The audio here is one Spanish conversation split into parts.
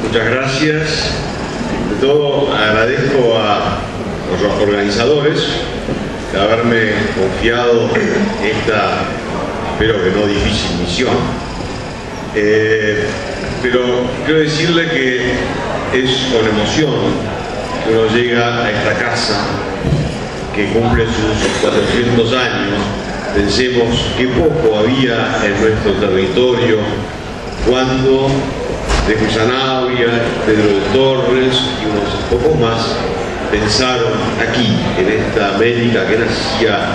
Muchas gracias. De todo, agradezco a los organizadores de haberme confiado esta, espero que no difícil misión. Pero quiero decirle que es con emoción que uno llega a esta casa que cumple sus 400 años. Pensemos qué poco había en nuestro territorio cuando de Cusanavia, Pedro de Torres y unos pocos más pensaron aquí, en esta América que nacía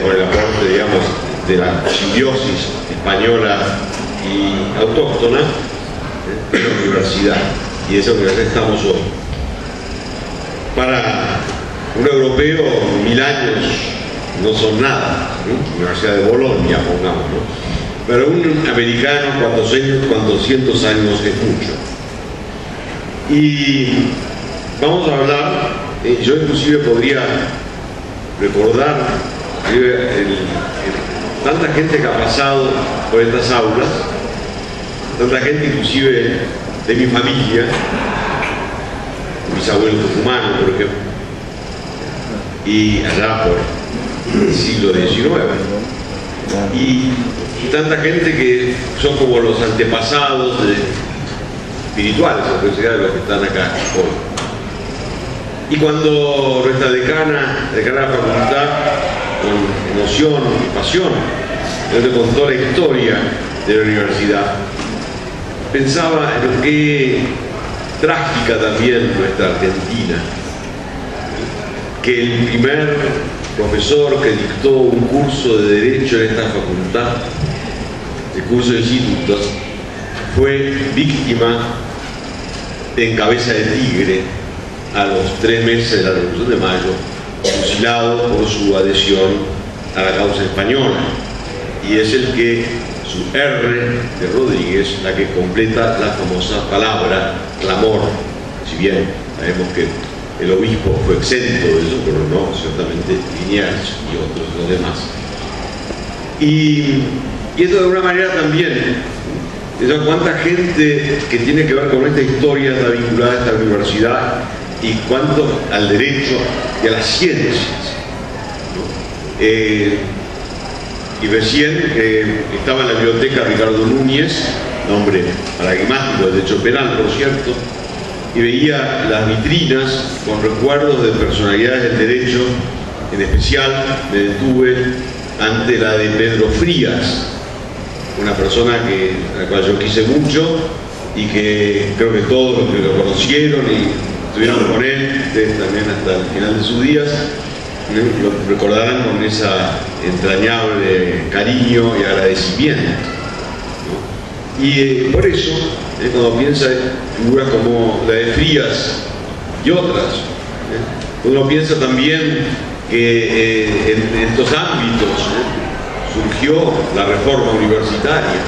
por el aporte, digamos, de la simbiosis española y autóctona de la universidad. Y de esa universidad estamos hoy. Para un europeo, 1000 años no son nada, ¿no? Universidad de Bolonia, pongamos, ¿no? Para un americano, 400 años es mucho. Y vamos a hablar, yo inclusive podría recordar tanta gente que ha pasado por estas aulas, tanta gente inclusive de mi familia, mis abuelos tucumanos, por ejemplo, y allá por el siglo XIX. Y tanta gente que son como los antepasados espirituales, de los que están acá hoy. Y cuando nuestra decana de la facultad, con emoción y pasión, me contó la historia de la universidad, pensaba en lo que trágica también nuestra Argentina, que el primer profesor que dictó un curso de Derecho en esta facultad, el curso de institutos, fue víctima en cabeza de tigre a los 3 meses de la Revolución de Mayo, fusilado por su adhesión a la causa española. Y es el que, su R de Rodríguez, la que completa la famosa palabra clamor, si bien sabemos que el obispo fue exento de eso, pero no, ciertamente Liniers y otros, los demás. Y esto de alguna manera también, cuánta gente que tiene que ver con esta historia está vinculada a esta universidad y cuánto al derecho y a las ciencias, ¿no? Y recién estaba en la biblioteca Ricardo Núñez, nombre paradigmático del derecho penal, por cierto, y veía las vitrinas con recuerdos de personalidades del derecho. En especial me detuve ante la de Pedro Frías, una persona a la cual yo quise mucho y que creo que todos los que lo conocieron y estuvieron con él, ustedes también hasta el final de sus días, lo recordarán con esa entrañable cariño y agradecimiento, ¿no? Y por eso, cuando piensa en figuras como la de Frías y otras, uno piensa también que en estos ámbitos surgió la reforma universitaria,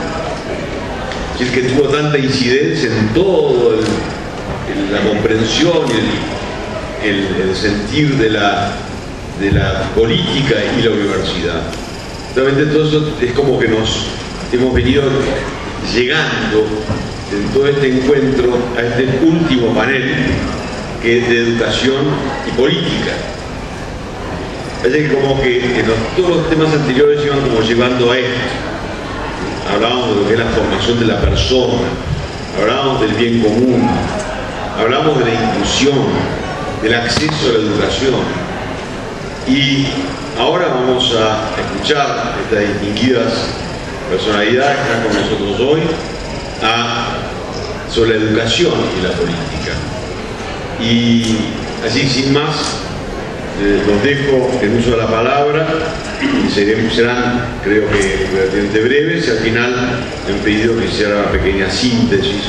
es decir, que tuvo tanta incidencia en todo la comprensión y el sentir de la política y la universidad. Realmente todo eso es como que nos hemos venido llegando en todo este encuentro a este último panel, que es de educación y política. Parece que como que todos los temas anteriores iban como llevando a esto. Hablábamos de lo que es la formación de la persona, hablábamos del bien común, hablamos de la inclusión, del acceso a la educación. Y ahora vamos a escuchar estas distinguidas personalidades que están con nosotros hoy sobre la educación y la política. Y así, sin más, los dejo en uso de la palabra y serán, creo que, relativamente breves, y al final me han pedido que hiciera una pequeña síntesis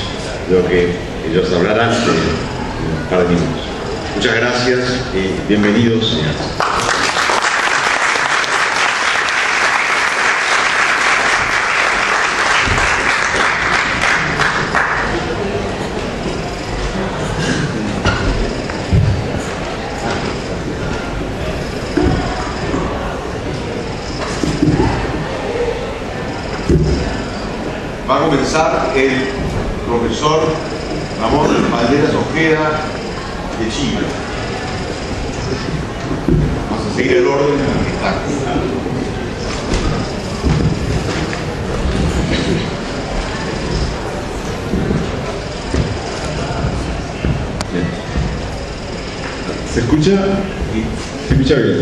de lo que ellos hablarán en un par de minutos. Muchas gracias y bienvenidos, señores. Va a comenzar el profesor Ramón Valderas Ojeda de Chile. Vamos a seguir el orden en el que está. ¿Se escucha? ¿Se escucha bien?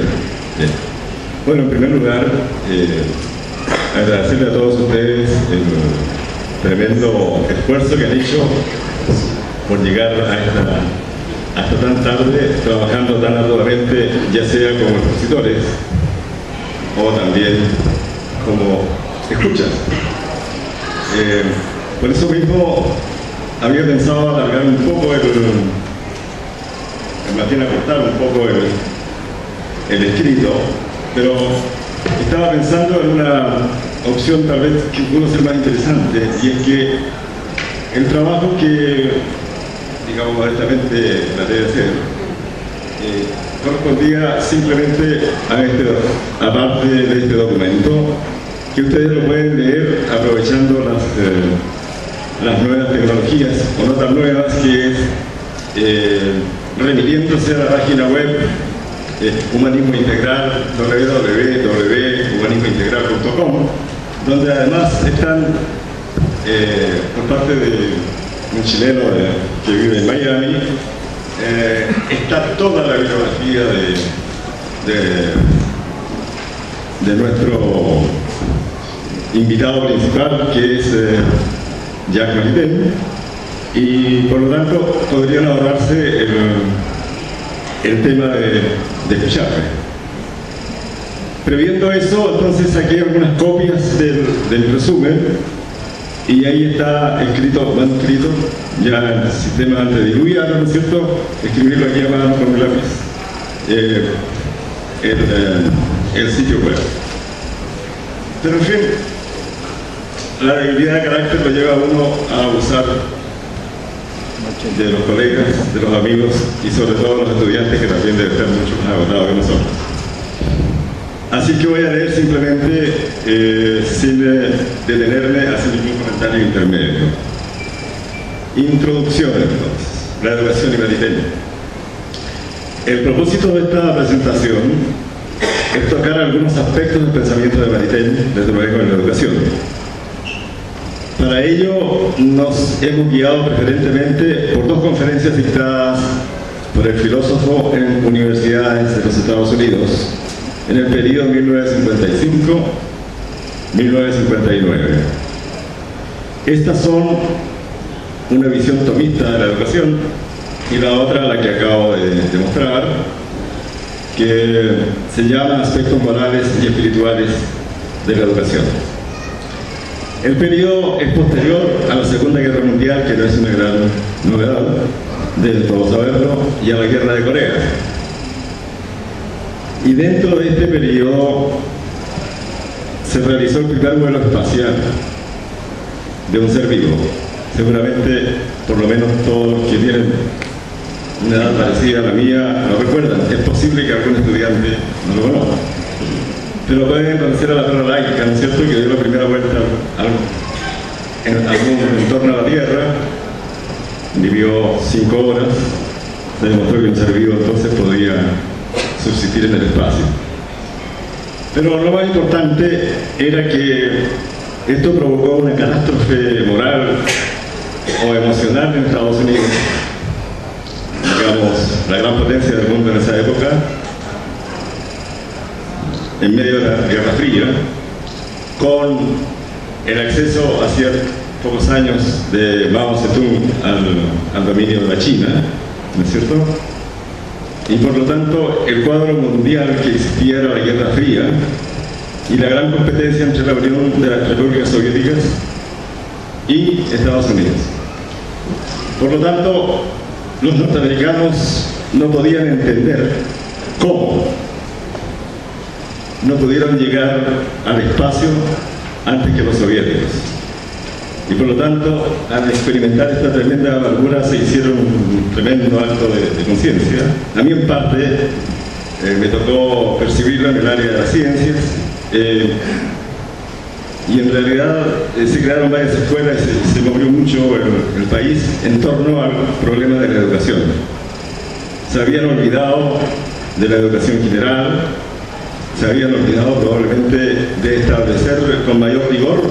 Bien. Bueno, en primer lugar, agradecerle a todos ustedes el tremendo esfuerzo que han hecho por llegar hasta tan tarde, trabajando tan arduamente, ya sea como expositores o también como escuchas. Por eso mismo había pensado alargar un poco más bien acortar un poco el escrito, pero estaba pensando en una opción tal vez que pudo ser más interesante, y es que el trabajo que, digamos, modestamente traté de hacer correspondía simplemente a parte de este documento, que ustedes lo pueden leer aprovechando las nuevas tecnologías, o no tan nuevas, que es remitiéndose a la página web Humanismo Integral, www.humanismointegral.com, donde además están, por parte de un chileno que vive en Miami, está toda la bibliografía de nuestro invitado principal, que es Jacques Maritain, y por lo tanto podrían ahorrarse el tema de escucharme. Previendo eso, entonces saqué algunas copias del resumen, y ahí está escrito, manuscrito, ya el sistema antediluviano, ¿no es cierto? Escribirlo aquí a mano con el lápiz, el sitio web. Pero en fin, la debilidad de carácter lo lleva a uno a abusar de los colegas, de los amigos y sobre todo los estudiantes, que también deben estar mucho más agotados que nosotros. Así que voy a leer simplemente, sin detenerme a hacer ningún comentario intermedio. Introducción, entonces. La educación y Maritain. El propósito de esta presentación es tocar algunos aspectos del pensamiento de Maritain, desde luego en la educación. Para ello nos hemos guiado preferentemente por dos conferencias dictadas por el filósofo en universidades de los Estados Unidos en el periodo 1955-1959. Estas son una visión tomista de la educación, y la otra, la que acabo de mostrar, que se llama Aspectos morales y espirituales de la educación. El periodo es posterior a la Segunda Guerra Mundial, que no es una gran novedad, deben todos saberlo, y a la Guerra de Corea. Y dentro de este periodo se realizó el primer vuelo espacial de un ser vivo. Seguramente, por lo menos todos los que tienen una edad parecida a la mía lo recuerdan. Es posible que algún estudiante no lo conozca, pero pueden conocer a la perra laica, ¿no es cierto?, que dio la primera vuelta en torno a la Tierra, vivió 5 horas, se demostró que un ser vivo entonces podía subsistir en el espacio. Pero lo más importante era que esto provocó una catástrofe moral o emocional en Estados Unidos, digamos, la gran potencia del mundo en esa época, en medio de la Guerra Fría, con el acceso hacía pocos años de Mao Zedong al dominio de la China, ¿no es cierto? Y por lo tanto el cuadro mundial que existía era la Guerra Fría y la gran competencia entre la Unión de las Repúblicas Soviéticas y Estados Unidos. Por lo tanto, los norteamericanos no podían entender cómo no pudieron llegar al espacio antes que los soviéticos. Y por lo tanto, al experimentar esta tremenda amargura, se hicieron un tremendo acto de conciencia. A mí, en parte, me tocó percibirlo en el área de las ciencias, y en realidad se crearon varias escuelas y se movió mucho el en torno al problema de la educación. Se habían olvidado de la educación general, se habían olvidado probablemente de establecer con mayor rigor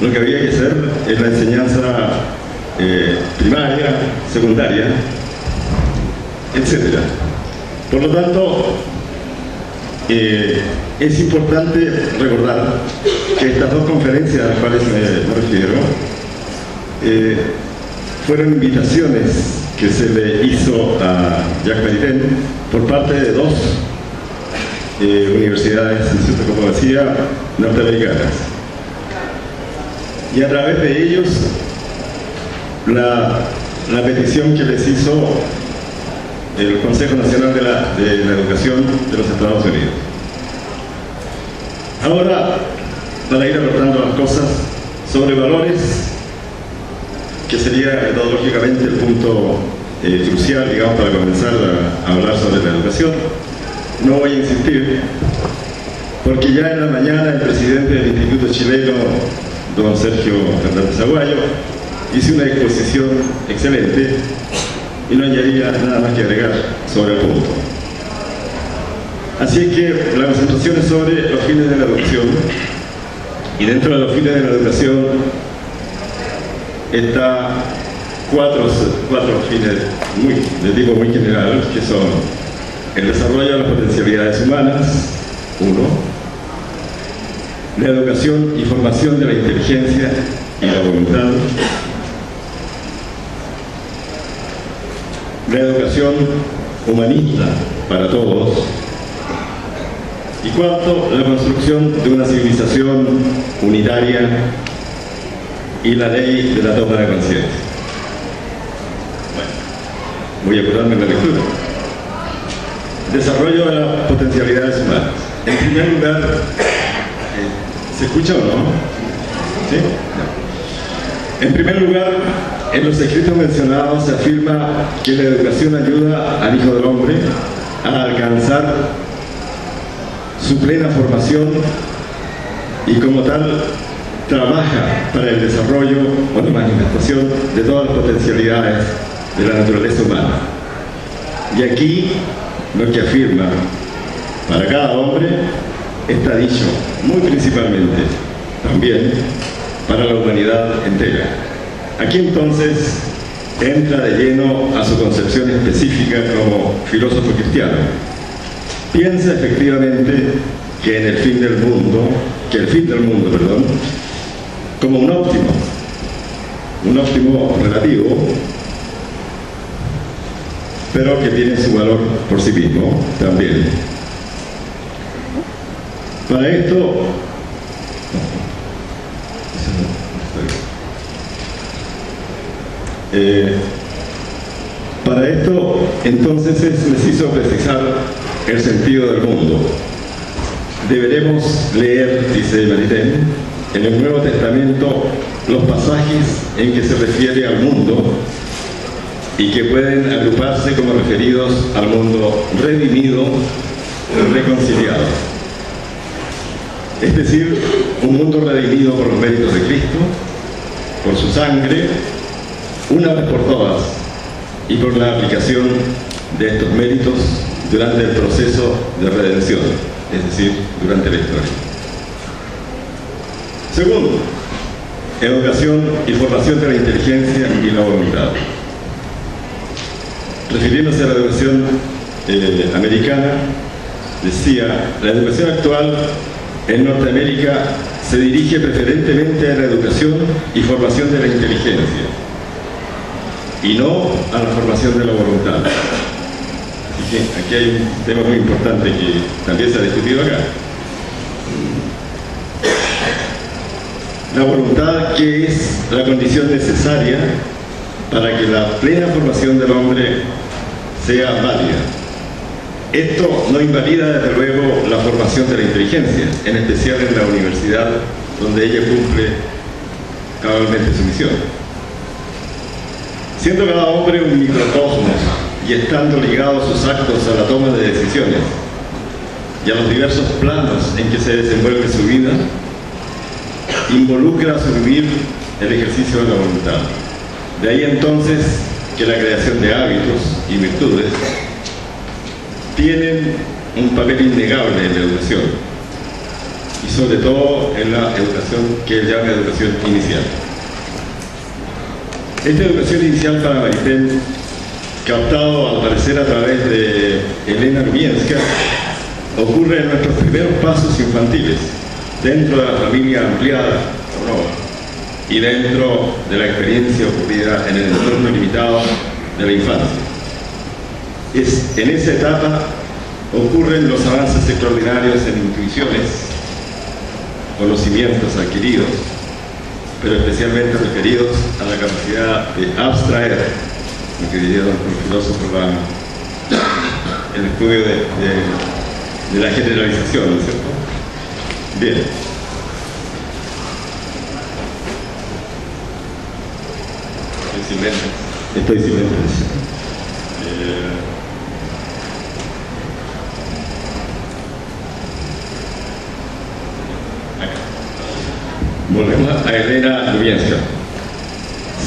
lo que había que hacer en la enseñanza primaria, secundaria, etc. Por lo tanto, es importante recordar que estas dos conferencias a las cuales me refiero fueron invitaciones que se le hizo a Jacques Maritain por parte de dos universidades, como decía, norteamericanas. Y a través de ellos, la petición que les hizo el Consejo Nacional de la Educación de los Estados Unidos. Ahora, para ir abordando las cosas sobre valores, que sería metodológicamente el punto crucial, digamos, para comenzar a hablar sobre la educación, no voy a insistir, porque ya en la mañana el presidente del Instituto Chileno, don Sergio Fernández Aguayo, hizo una exposición excelente y no añadiría nada más que agregar sobre el punto. Así es que la concentración es sobre los fines de la educación, y dentro de los fines de la educación está cuatro fines de tipo muy general, que son el desarrollo de las potencialidades humanas, uno, la educación y formación de la inteligencia y la voluntad, la educación humanista para todos, y cuarto, la construcción de una civilización unitaria y la ley de la toma de conciencia. Bueno, voy a apurarme en la lectura. Desarrollo de las potencialidades humanas. En primer lugar, ¿se escucha o no? ¿Sí? No. En primer lugar, en los escritos mencionados se afirma que la educación ayuda al Hijo del Hombre a alcanzar su plena formación y como tal trabaja para el desarrollo o la manifestación de todas las potencialidades de la naturaleza humana. Y aquí lo que afirma para cada hombre está dicho muy principalmente también para la humanidad entera. Aquí entonces entra de lleno a su concepción específica como filósofo cristiano. Piensa efectivamente que el fin del mundo, como un óptimo relativo, pero que tiene su valor por sí mismo también. Para esto, entonces es preciso precisar el sentido del mundo. Deberemos leer, dice Maritain, en el Nuevo Testamento los pasajes en que se refiere al mundo y que pueden agruparse como referidos al mundo redimido, reconciliado. Es decir, un mundo redimido por los méritos de Cristo, por su sangre, una vez por todas, y por la aplicación de estos méritos durante el proceso de redención, es decir, durante la historia. Segundo, educación y formación de la inteligencia y la voluntad. Refiriéndose a la educación americana, decía, la educación actual en Norteamérica se dirige preferentemente a la educación y formación de la inteligencia y no a la formación de la voluntad. Así que aquí hay un tema muy importante que también se ha discutido acá. La voluntad, que es la condición necesaria para que la plena formación del hombre sea válida. Esto no invalida, desde luego, la formación de la inteligencia, en especial en la universidad, donde ella cumple cabalmente su misión. Siendo cada hombre un microcosmos y estando ligados sus actos a la toma de decisiones y a los diversos planos en que se desenvuelve su vida, involucra a su vivir el ejercicio de la voluntad. De ahí entonces que la creación de hábitos y virtudes tienen un papel innegable en la educación, y sobre todo en la educación que él llama educación inicial. Esta educación inicial para Maritain, captado al parecer a través de Elena Lubienska, ocurre en nuestros primeros pasos infantiles, dentro de la familia ampliada o no, y dentro de la experiencia ocurrida en el entorno limitado de la infancia. En esa etapa ocurren los avances extraordinarios en intuiciones, conocimientos adquiridos, pero especialmente referidos a la capacidad de abstraer, lo que diría el filósofo, el estudio de la generalización, ¿no es cierto? Bien. Estoy sin lentes. Volvemos a Elena Lubienska.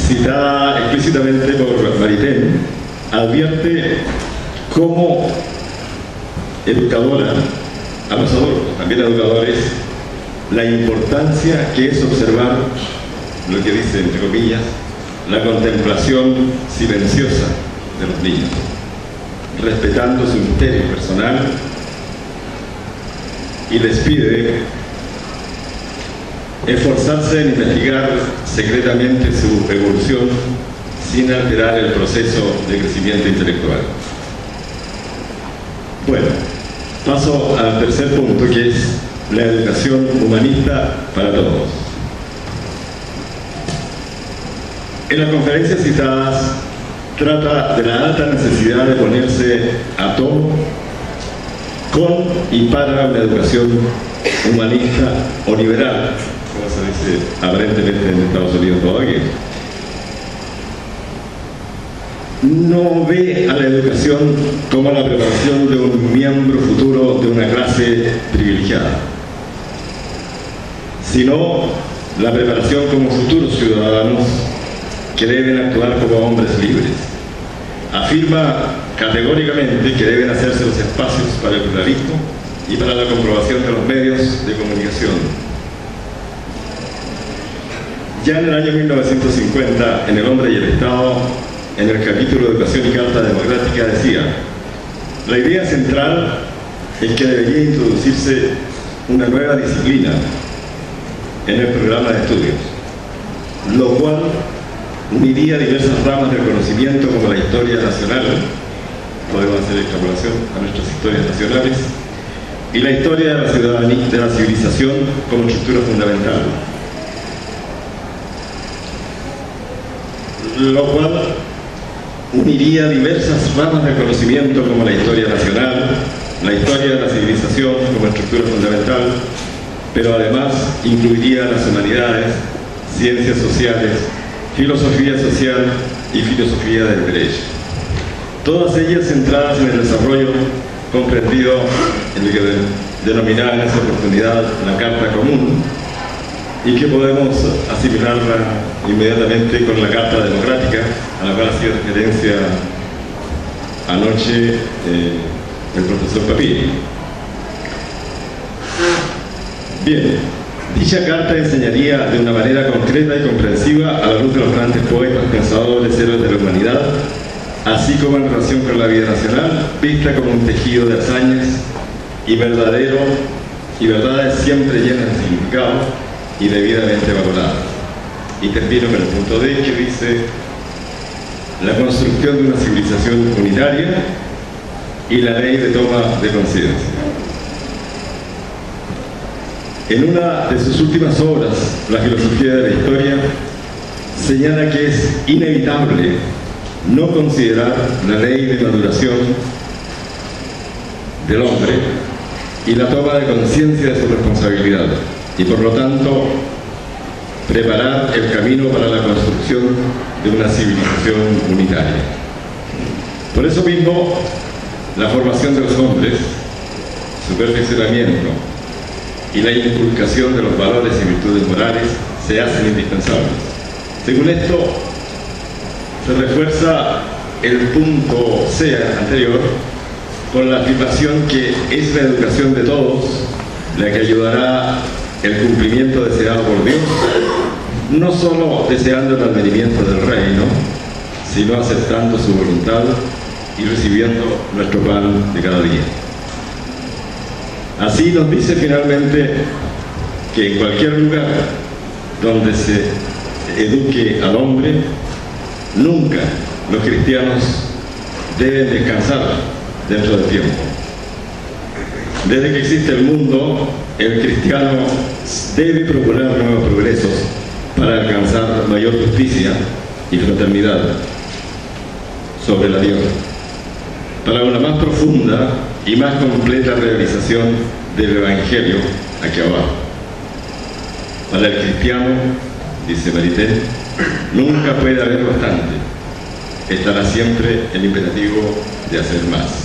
Citada explícitamente por Maritain, advierte cómo educadora a los adultos, también educadores, la importancia que es observar lo que dice, entre comillas, la contemplación silenciosa de los niños, respetando su misterio personal, y les pide esforzarse en investigar secretamente su evolución sin alterar el proceso de crecimiento intelectual. Bueno, paso al tercer punto, que es la educación humanista para todos. En las conferencias citadas trata de la alta necesidad de ponerse a tono con y para una educación humanista o liberal, como se dice aparentemente en Estados Unidos todavía. No ve a la educación como la preparación de un miembro futuro de una clase privilegiada, sino la preparación como futuros ciudadanos que deben actuar como hombres libres. Afirma categóricamente que deben hacerse los espacios para el pluralismo y para la comprobación de los medios de comunicación. Ya en el año 1950, en El hombre y el Estado, en el capítulo de Educación y Carta Democrática, decía: la idea central es que debería introducirse una nueva disciplina en el programa de estudios, lo cual uniría diversas ramas del conocimiento como la historia nacional, podemos hacer extrapolación a nuestras historias nacionales, y la historia de la ciudadanía, de la civilización como estructura fundamental, lo cual uniría diversas ramas del conocimiento como la historia nacional, la historia de la civilización como estructura fundamental, pero además incluiría las humanidades, ciencias sociales, filosofía social y filosofía del derecho. Todas ellas centradas en el desarrollo comprendido en lo que denominaba en esa oportunidad la Carta Común, y que podemos asimilarla inmediatamente con la Carta Democrática, a la cual hacía referencia anoche el profesor Papini. Bien, dicha carta enseñaría de una manera concreta y comprensiva a la luz de los grandes poetas, pensadores, héroes de la humanidad, así como en relación con la vida nacional, vista como un tejido de hazañas y verdades siempre llenas de significado y debidamente valoradas. Y termino con el punto D, que dice: la construcción de una civilización unitaria y la ley de toma de conciencia. En una de sus últimas obras, La filosofía de la historia, señala que es inevitable no considerar la ley de maduración del hombre y la toma de conciencia de su responsabilidad, y por lo tanto preparar el camino para la construcción de una civilización unitaria. Por eso mismo, la formación de los hombres, su perfeccionamiento y la inculcación de los valores y virtudes morales se hacen indispensables. Según esto, se refuerza el punto C anterior con la afirmación que es la educación de todos la que ayudará el cumplimiento deseado por Dios, no solo deseando el advenimiento del reino, sino aceptando su voluntad y recibiendo nuestro pan de cada día. Así nos dice finalmente que en cualquier lugar donde se eduque al hombre, nunca los cristianos deben descansar dentro del tiempo. Desde que existe el mundo, el cristiano debe procurar nuevos progresos para alcanzar mayor justicia y fraternidad sobre la tierra, para una más profunda y más completa realización del Evangelio aquí abajo. Para el cristiano, dice Maritain, nunca puede haber bastante. Estará siempre el imperativo de hacer más.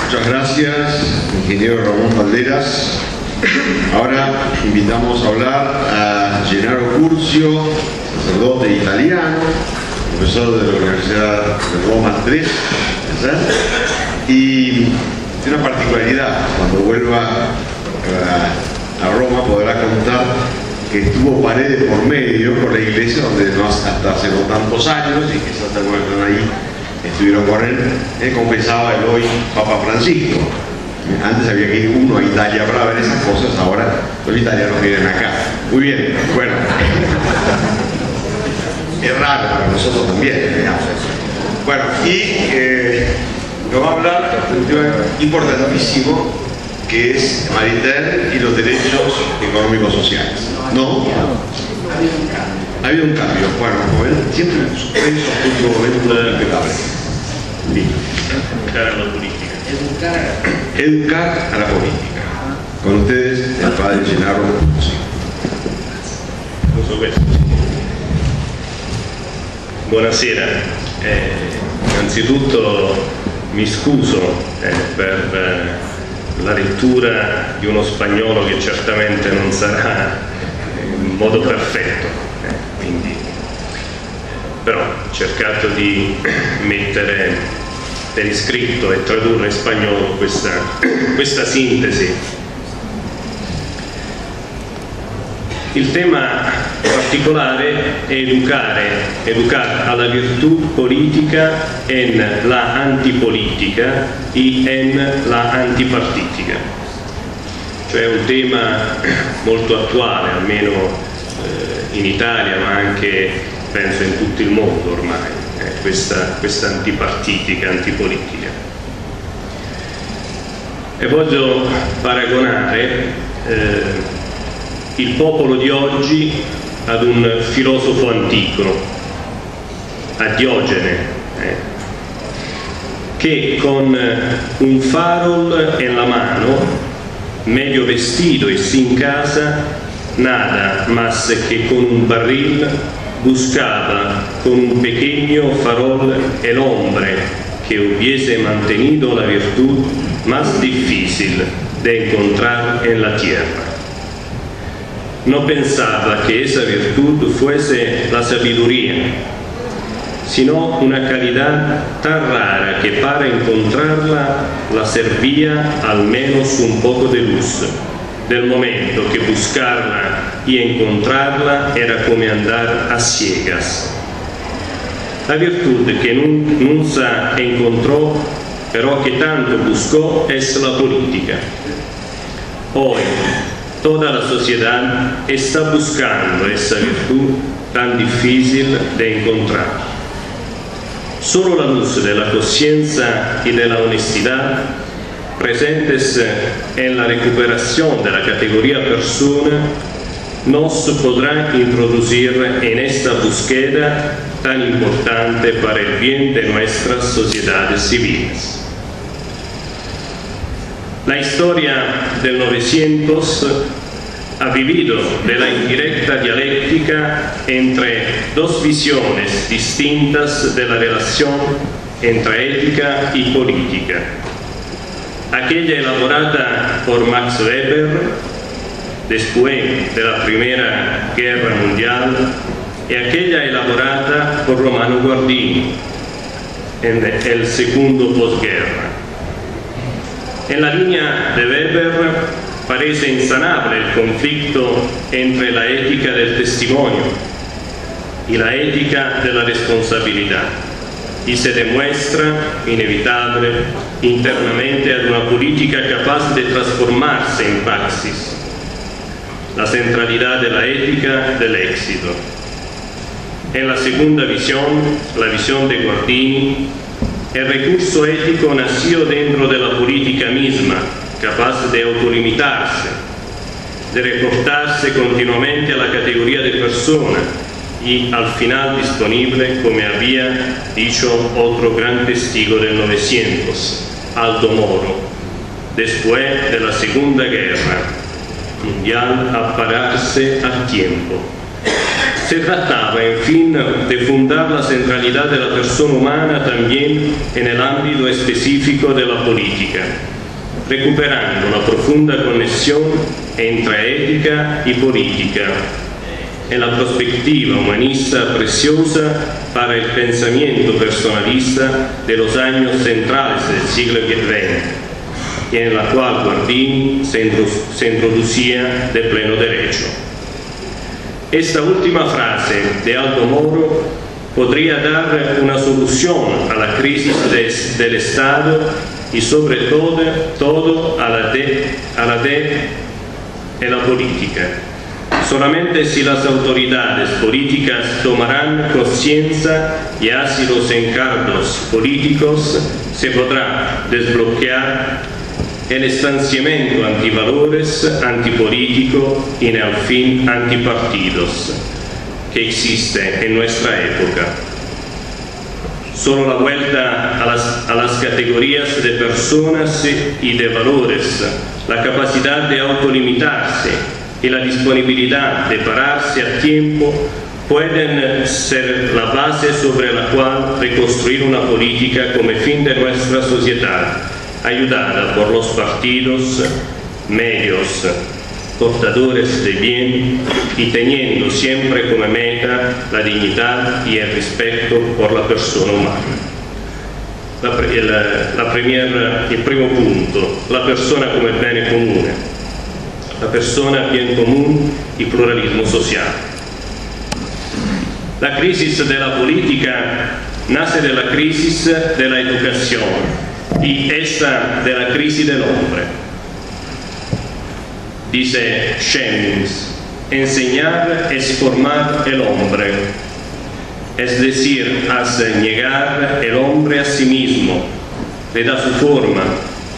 Muchas gracias, ingeniero Ramón Valderas. Ahora invitamos a hablar a Gennaro Curcio, sacerdote italiano, profesor de la Universidad de Roma 3, y tiene una particularidad: cuando vuelva a Roma podrá contar que estuvo pared por medio con la iglesia, donde no hasta hace no tantos años, y que se acuerdan ahí, estuvieron con él, confesaba el hoy Papa Francisco. Antes había que ir uno a Italia para ver esas cosas, ahora los italianos vienen acá. Muy bien, bueno. Es raro para nosotros también, digamos. Bueno, y nos va a hablar de un tema importantísimo, que es Maritain y los derechos económicos sociales. ¿No? Ha habido un cambio. Bueno, siempre en esos últimos momentos impecables. Educar a la política. Educar a la política. Con ustedes, el padre Gennaro Curcio. Buonasera, innanzitutto mi scuso per la lettura di uno spagnolo che certamente non sarà in modo perfetto, quindi, però ho cercato di mettere per iscritto e tradurre in spagnolo questa sintesi. Il tema particolare è educar alla virtù politica en la antipolitica e en la antipartitica. Cioè un tema molto attuale, almeno in Italia, ma anche penso in tutto il mondo ormai, questa antipartitica, antipolitica. E voglio paragonare il popolo di oggi ad un filosofo antico, a Diogene, che con un farol en la mano, medio vestido y sin casa, nada más que con un barril buscaba con un pequeño farol el hombre que hubiese mantenido la virtud más difícil de encontrar en la tierra. No pensaba que esa virtud fuese la sabiduría, sino una caridad tan rara que para encontrarla la servía al menos un poco de luz, del momento que buscarla y encontrarla era como andar a ciegas. La virtud que nunca encontró, pero que tanto buscó, es la política. Hoy, toda la sociedad está buscando esa virtud tan difícil de encontrar. Solo la luz de la conciencia y de la honestidad, presentes en la recuperación de la categoría persona, nos podrá introducir en esta búsqueda tan importante para el bien de nuestras sociedades civiles. La historia del 900 ha vivido de la indirecta dialéctica entre dos visiones distintas de la relación entre ética y política. Aquella elaborada por Max Weber después de la Primera Guerra Mundial y aquella elaborada por Romano Guardini en el segundo posguerra. En la línea de Weber parece insanable el conflicto entre la ética del testimonio y la ética de la responsabilidad, y se demuestra inevitable internamente ad una política capaz de transformarse en praxis la centralidad de la ética del éxito. En la segunda visión, la visión de Guardini, el recurso ético nació dentro de la política misma, capaz de autolimitarse, de reportarse continuamente a la categoría de persona y al final disponible, como había dicho otro gran testigo del 900, Aldo Moro, después de la Segunda Guerra Mundial, a pararse a tiempo. Se trataba, en fin, de fundar la centralidad de la persona humana también en el ámbito específico de la política, recuperando la profunda conexión entre ética y política, en la perspectiva humanista preciosa para el pensamiento personalista de los años centrales del siglo XX, y en la cual Guardini se introducía de pleno derecho. Esta última frase de Aldo Moro podría dar una solución a la crisis del Estado y sobre todo a la de la política. Solamente si las autoridades políticas tomarán conciencia y así los encargos políticos, se podrá desbloquear el estanciamiento antivalores, antipolítico y al fin antipartidos que existe en nuestra época. Solo la vuelta a las categorías de personas y de valores, la capacidad de autolimitarse y la disponibilidad de pararse a tiempo pueden ser la base sobre la cual reconstruir una política como fin de nuestra sociedad, ayudada por los partidos, medios, portadores de bien y teniendo siempre como meta la dignidad y el respeto por la persona humana. Il primo punto, la persona come bene comune, la persona bien común y pluralismo social. La crisis de la política nace de la crisis de la educación y esta de la crisis del hombre. Dice Schemings, enseñar es formar el hombre, es decir, hace llegar el hombre a sí mismo, le da su forma,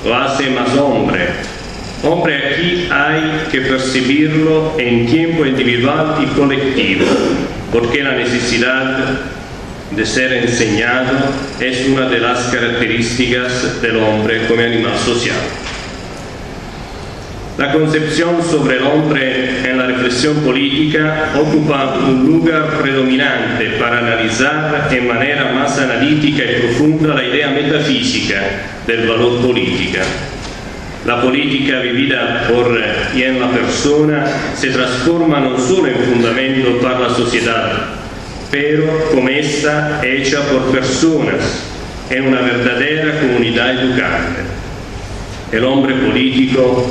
lo hace más hombre. Hombre aquí hay que percibirlo en tiempo individual y colectivo, porque la necesidad de ser enseñado es una de las características del hombre como animal social. La concepción sobre el hombre en la reflexión política ocupa un lugar predominante para analizar en manera más analítica y profunda la idea metafísica del valor política. La política vivida por y en la persona se transforma no solo en fundamento para la sociedad, pero como esta hecha por personas en una verdadera comunidad educante. El hombre político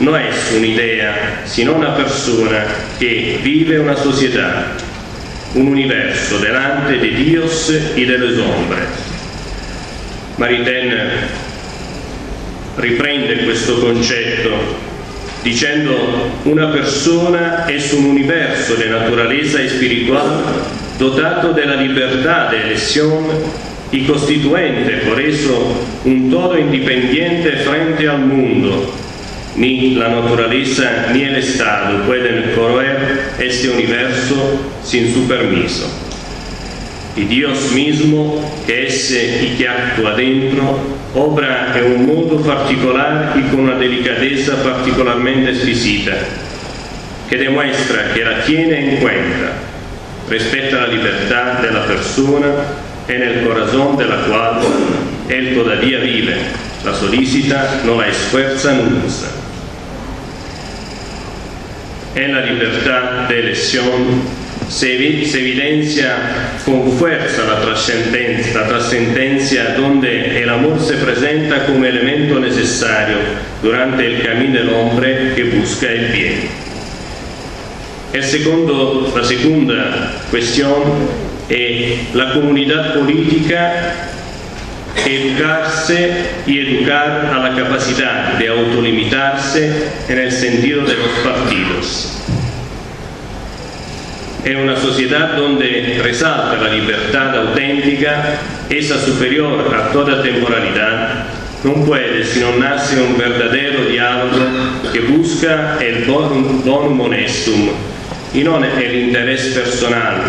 no es una idea, sino una persona que vive una sociedad, un universo delante de Dios y de los hombres. Maritain riprende questo concetto dicendo una persona es un universo de naturaleza espiritual dotato de la libertad de elección y constituente por eso un todo independiente frente al mundo. Ni la naturaleza ni el Estado pueden corroer este universo sin su permiso. Y Dios mismo, que es y que actúa dentro, obra en un modo particular y con una delicadeza particularmente exquisita, que demuestra que la tiene en cuenta, respeta la libertad de la persona en el corazón de la cual él todavía vive, la solicita, no la esfuerza, no usa. en la libertad de elección se evidencia con fuerza la trascendencia donde el amor se presenta como elemento necesario durante el camino del hombre que busca el bien. La segunda cuestión es la comunidad política educarse y educar a la capacidad de autolimitarse en el sentido de los partidos. En una sociedad donde resalta la libertad auténtica, esa superior a toda temporalidad, non puede sino nace un verdadero dialogo che busca il bonum honestum y non el interés personal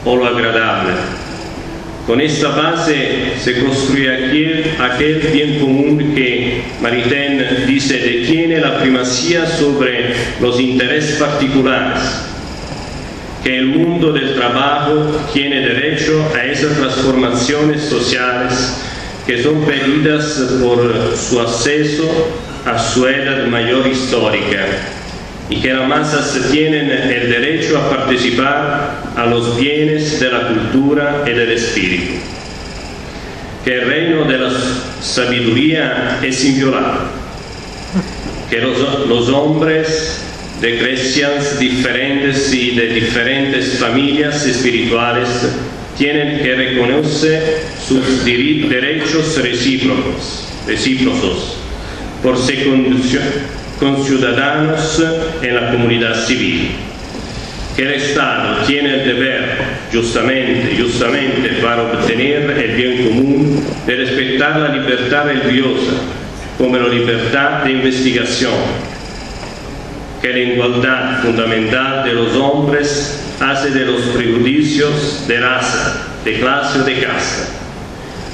o lo agradable. Con esta base se construye aquel bien común que Maritain dice detiene la primacía sobre los intereses particulares, que el mundo del trabajo tiene derecho a esas transformaciones sociales que son pedidas por su acceso a su edad mayor histórica y que las masas tienen el derecho a participar a los bienes de la cultura y del espíritu, que el reino de la sabiduría es inviolable, que los hombres de creencias diferentes y de diferentes familias espirituales tienen que reconocer sus derechos recíprocos por ser conciudadanos en la comunidad civil, que el Estado tiene el deber, justamente para obtener el bien común, de respetar la libertad religiosa como la libertad de investigación, que la igualdad fundamental de los hombres hace de los prejuicios de raza, de clase o de casta,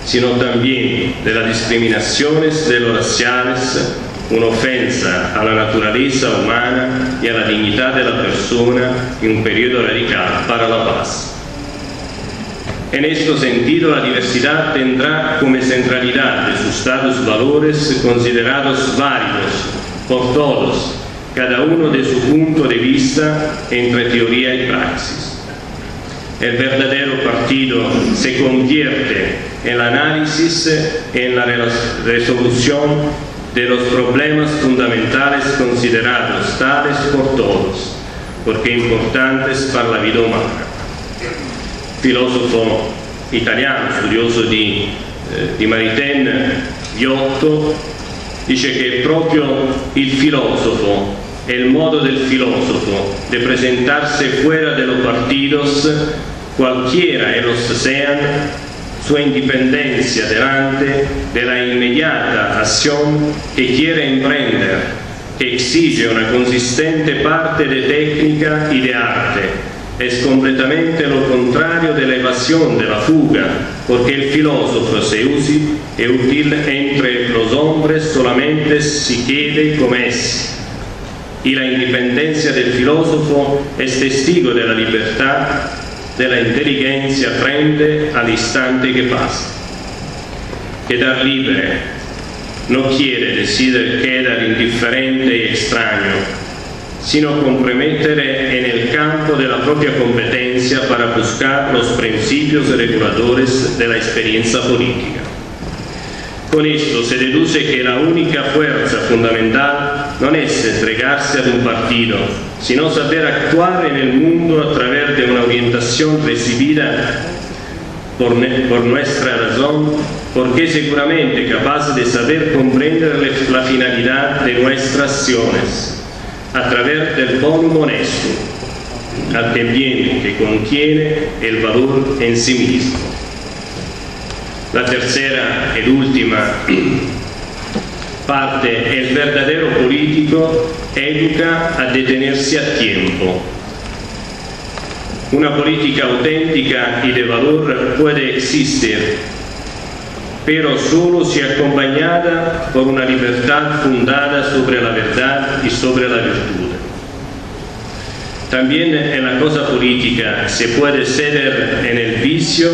sino también de las discriminaciones de los raciales, una ofensa a la naturaleza humana y a la dignidad de la persona en un periodo radical para la paz. En este sentido, la diversidad tendrá como centralidad de sus dados valores considerados válidos por todos, cada uno de su punto de vista entre teoría y praxis. El verdadero partido se convierte en el análisis, en la resolución de los problemas fundamentales considerados tales por todos, porque importantes para la vida humana. Filosofo italiano, studioso di Maritain, Giotto, dice che proprio il filosofo, el modo del filósofo de presentarse fuera de los partidos, cualquiera ellos sean, su independencia delante de la inmediata acción que quiere emprender, que exige una consistente parte de técnica y de arte. Es completamente lo contrario de la evasión, de la fuga, porque el filósofo se usa es útil entre los hombres solamente si quede como es. Y la independencia del filósofo es testigo de la libertad, de la inteligencia frente al instante que pasa. Quedar libre no quiere decir quedar indiferente y extraño, sino comprometer en el campo de la propia competencia para buscar los principios reguladores de la experiencia política. Con esto se deduce que la única fuerza fundamental no es entregarse a un partido, sino saber actuar en el mundo a través de una orientación recibida por nuestra razón, porque es seguramente capaz de saber comprender la finalidad de nuestras acciones a través del bonum honesto, aquel bien que contiene el valor en sí mismo. La tercera y última parte, el verdadero político educa a detenerse a tiempo. Una política auténtica y de valor puede existir, pero solo si acompañada por una libertad fundada sobre la verdad y sobre la virtud. También en la cosa política se puede ceder en el vicio,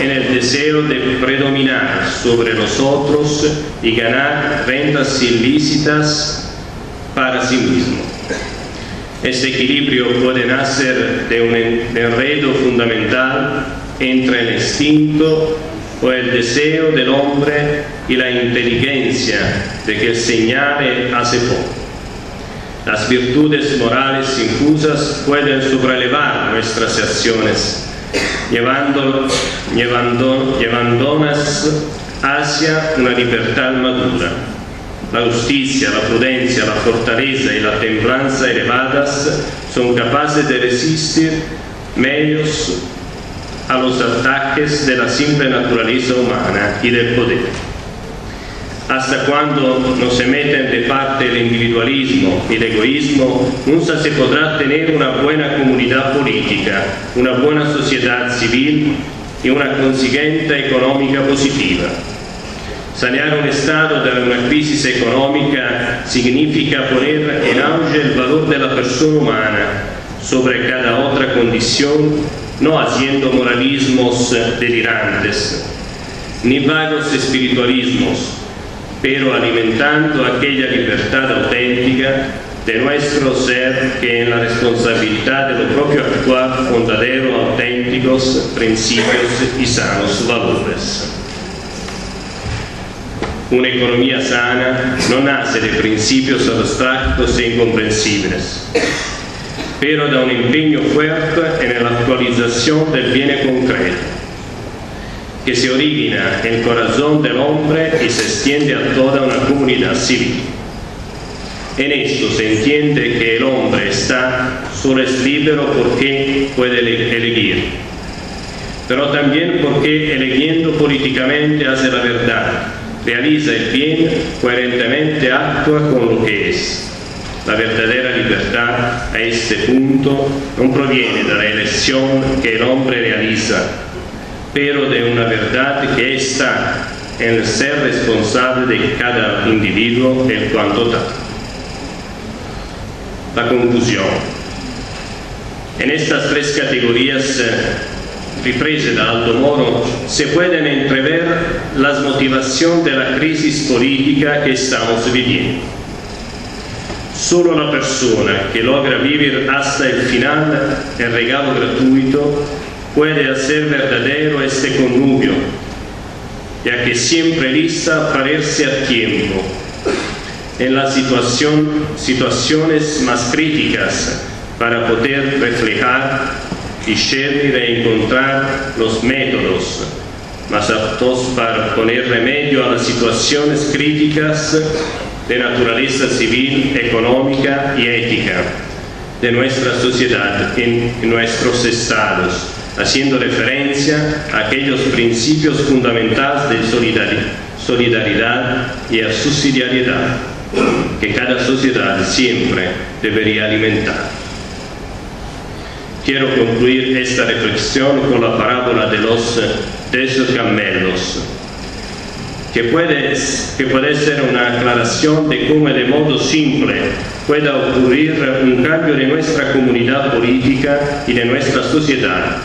en el deseo de predominar sobre los otros y ganar rentas ilícitas para sí mismo. Este equilibrio puede nacer de un enredo fundamental entre el instinto o el deseo del hombre y la inteligencia de que señale hace poco. Las virtudes morales infusas pueden sobrelevar nuestras acciones, llevándonos hacia una libertad madura. La justicia, la prudencia, la fortaleza y la templanza elevadas son capaces de resistir mejor a los ataques de la simple naturaleza humana y del poder. Hasta cuando no se meten de parte el individualismo y el egoísmo, nunca se podrá tener una buena comunidad política, una buena sociedad civil y una consiguiente económica positiva. Sanear un Estado de una crisis económica significa poner en auge el valor de la persona humana sobre cada otra condición, no haciendo moralismos delirantes, ni vagos espiritualismos, pero alimentando aquella libertad auténtica de nuestro ser que en la responsabilidad de lo propio actuar fundadero auténticos principios y sanos valores. Una economía sana no nace de principios abstractos e incomprensibles, pero da un empeño fuerte en la actualización del bien concreto, que se origina en el corazón del hombre y se extiende a toda una comunidad civil. En esto se entiende que el hombre solo es libre porque puede elegir, pero también porque eligiendo políticamente hace la verdad, realiza el bien, coherentemente actúa con lo que es. La verdadera libertad a este punto no proviene de la elección que el hombre realiza, pero de una verdad que está en el ser responsable de cada individuo en cuanto tal. La conclusión. En estas tres categorías riprese da Aldo Moro se pueden entrever las motivaciones de la crisis política que estamos viviendo. Solo la persona que logra vivir hasta el final el regalo gratuito puede hacer verdadero este connubio, ya que siempre lista a pararse a tiempo en las situaciones más críticas para poder reflejar, discernir e encontrar los métodos más aptos para poner remedio a las situaciones críticas de naturaleza civil, económica y ética de nuestra sociedad en nuestros estados, haciendo referencia a aquellos principios fundamentales de solidaridad y a subsidiariedad que cada sociedad siempre debería alimentar. Quiero concluir esta reflexión con la parábola de los 10 camellos, que puede ser una aclaración de cómo de modo simple pueda ocurrir un cambio de nuestra comunidad política y de nuestra sociedad,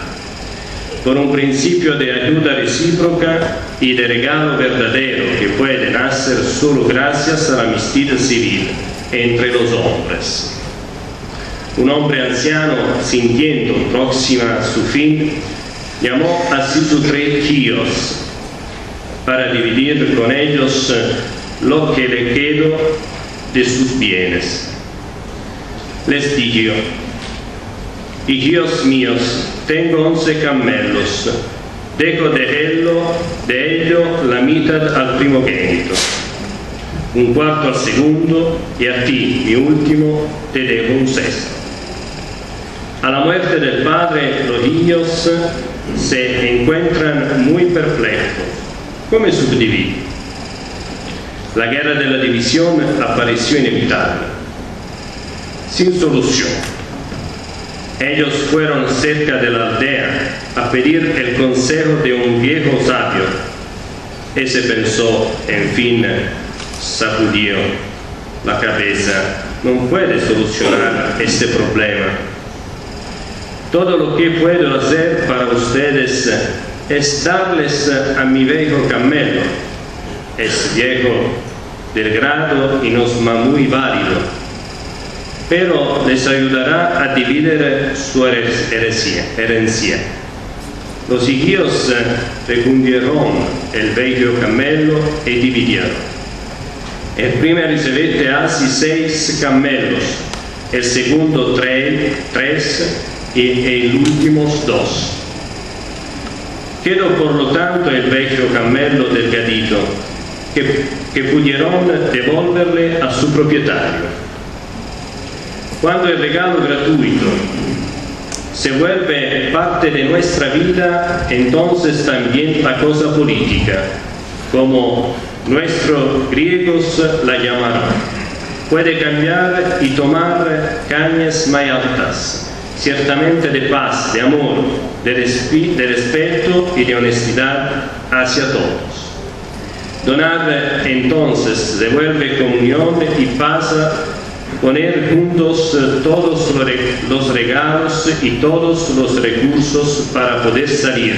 por un principio de ayuda recíproca y de regalo verdadero que puede nacer solo gracias a la amistad civil entre los hombres. Un hombre anciano, sintiendo próxima a su fin, llamó a sus 3 hijos para dividir con ellos lo que le quedó de sus bienes. Les dijo: hijos míos, tengo 11 camellos, dejo de ello la mitad al primogénito, un cuarto al segundo, y a ti, mi último, te dejo un sexto. A la muerte del padre, los hijos se encuentran muy perplejos. ¿Cómo subdividir? La guerra de la división apareció inevitable, sin solución. Ellos fueron cerca de la aldea a pedir el consejo de un viejo sabio. Ese pensó, en fin, sacudió la cabeza: no puede solucionar este problema. Todo lo que puedo hacer para ustedes es darles a mi viejo camelo. Es viejo del grado y no es muy válido. pero les ayudará a dividir su herencia. Los hijos recundieron el vecchio cammello e dividieron. El primo ricevette así 6 cammellos, el segundo 3 y el último 2. Quedó por lo tanto el vecchio cammello delgadito, que pudieron devolverle a su propietario. Cuando el regalo gratuito se vuelve parte de nuestra vida, entonces también la cosa política, como nuestros griegos la llamaron, puede cambiar y tomar cañas más altas, ciertamente de paz, de amor, de respeto y de honestidad hacia todos. Donar entonces devuelve comunión y paz, poner juntos todos los regalos y todos los recursos para poder salir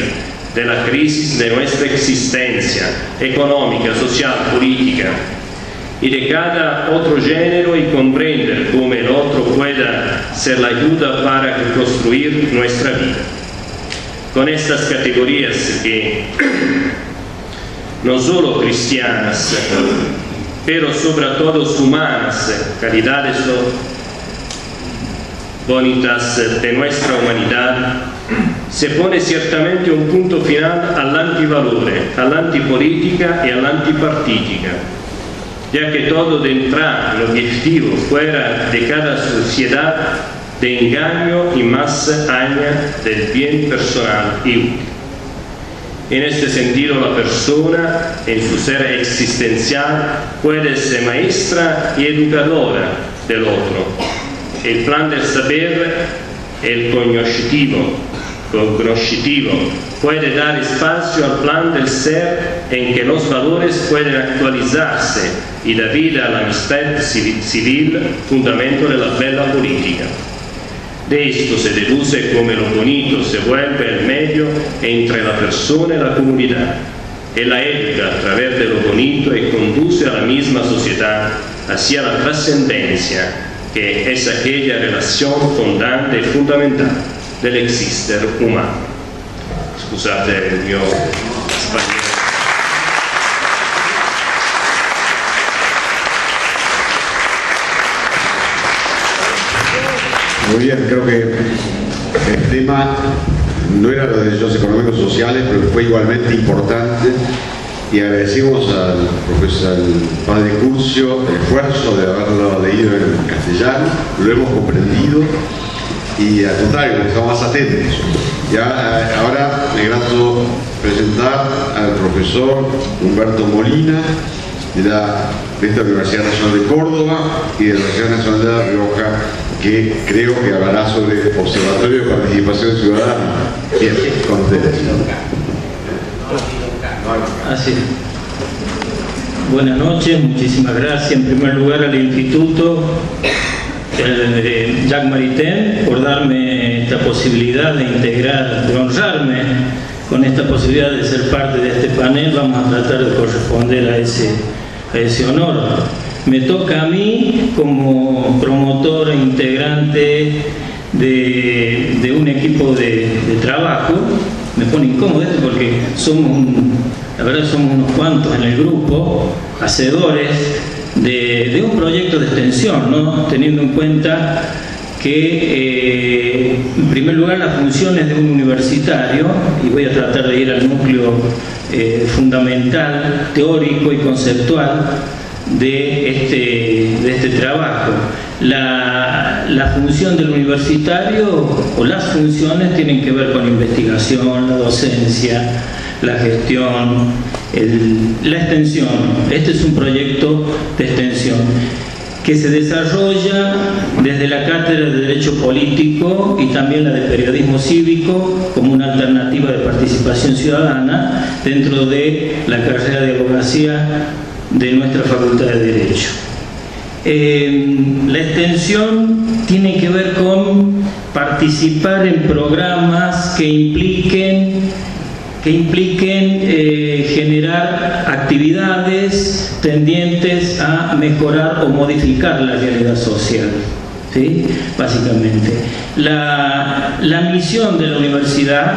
de la crisis de nuestra existencia económica, social, política y de cada otro género, y comprender cómo el otro pueda ser la ayuda para construir nuestra vida. Con estas categorías que no solo cristianas, pero sobre todo humanas, calidades bonitas de nuestra humanidad, se pone ciertamente un punto final all'antivalore, all'antipolítica y all'antipartitica, ya que todo tendrá el objetivo fuera de cada sociedad de engaño y más allá del bien personal y útil. En este sentido, la persona, en su ser existencial, puede ser maestra y educadora del otro. El plan del saber, el cognoscitivo, puede dar espacio al plan del ser en que los valores pueden actualizarse y dar vida a la amistad civil, fundamento de la bella política. De esto se deduce cómo lo bonito se vuelve el medio entre la persona y la comunidad, y la educa a través de lo bonito y conduce a la misma sociedad hacia la trascendencia, que es aquella relación fondante y fundamental del existir humano. Scusate il mio spagnolo. Muy bien, creo que el tema no era los derechos económicos sociales, pero fue igualmente importante, y agradecimos al profesor, al padre Curcio, el esfuerzo de haberlo leído en castellano, lo hemos comprendido y al contrario, estamos más atentos. Ahora me grato presentar al profesor Humberto Molina de esta Universidad Nacional de Córdoba y de la Universidad Nacional de La Rioja, que creo que hablará sobre Observatorio de Participación Ciudadana. Bien, con ustedes. Así. Buenas noches, muchísimas gracias en primer lugar al Instituto Jacques Maritain por darme esta posibilidad de integrar, de honrarme con esta posibilidad de ser parte de este panel. Vamos a tratar de corresponder a ese honor. Me toca a mí como promotor e integrante de un equipo de trabajo. Me pone incómodo esto porque la verdad somos unos cuantos en el grupo, hacedores de un proyecto de extensión, ¿no? Teniendo en cuenta que en primer lugar las funciones de un universitario, y voy a tratar de ir al núcleo fundamental, teórico y conceptual de este trabajo. La función del universitario, o las funciones, tienen que ver con la investigación, la docencia, la gestión, la extensión. Este es un proyecto de extensión que se desarrolla desde la Cátedra de Derecho Político y también la de Periodismo Cívico como una alternativa de participación ciudadana dentro de la carrera de abogacía de nuestra Facultad de Derecho. La extensión tiene que ver con participar en programas que impliquen generar actividades tendientes a mejorar o modificar la realidad social. ¿sí? Básicamente. La misión de la universidad,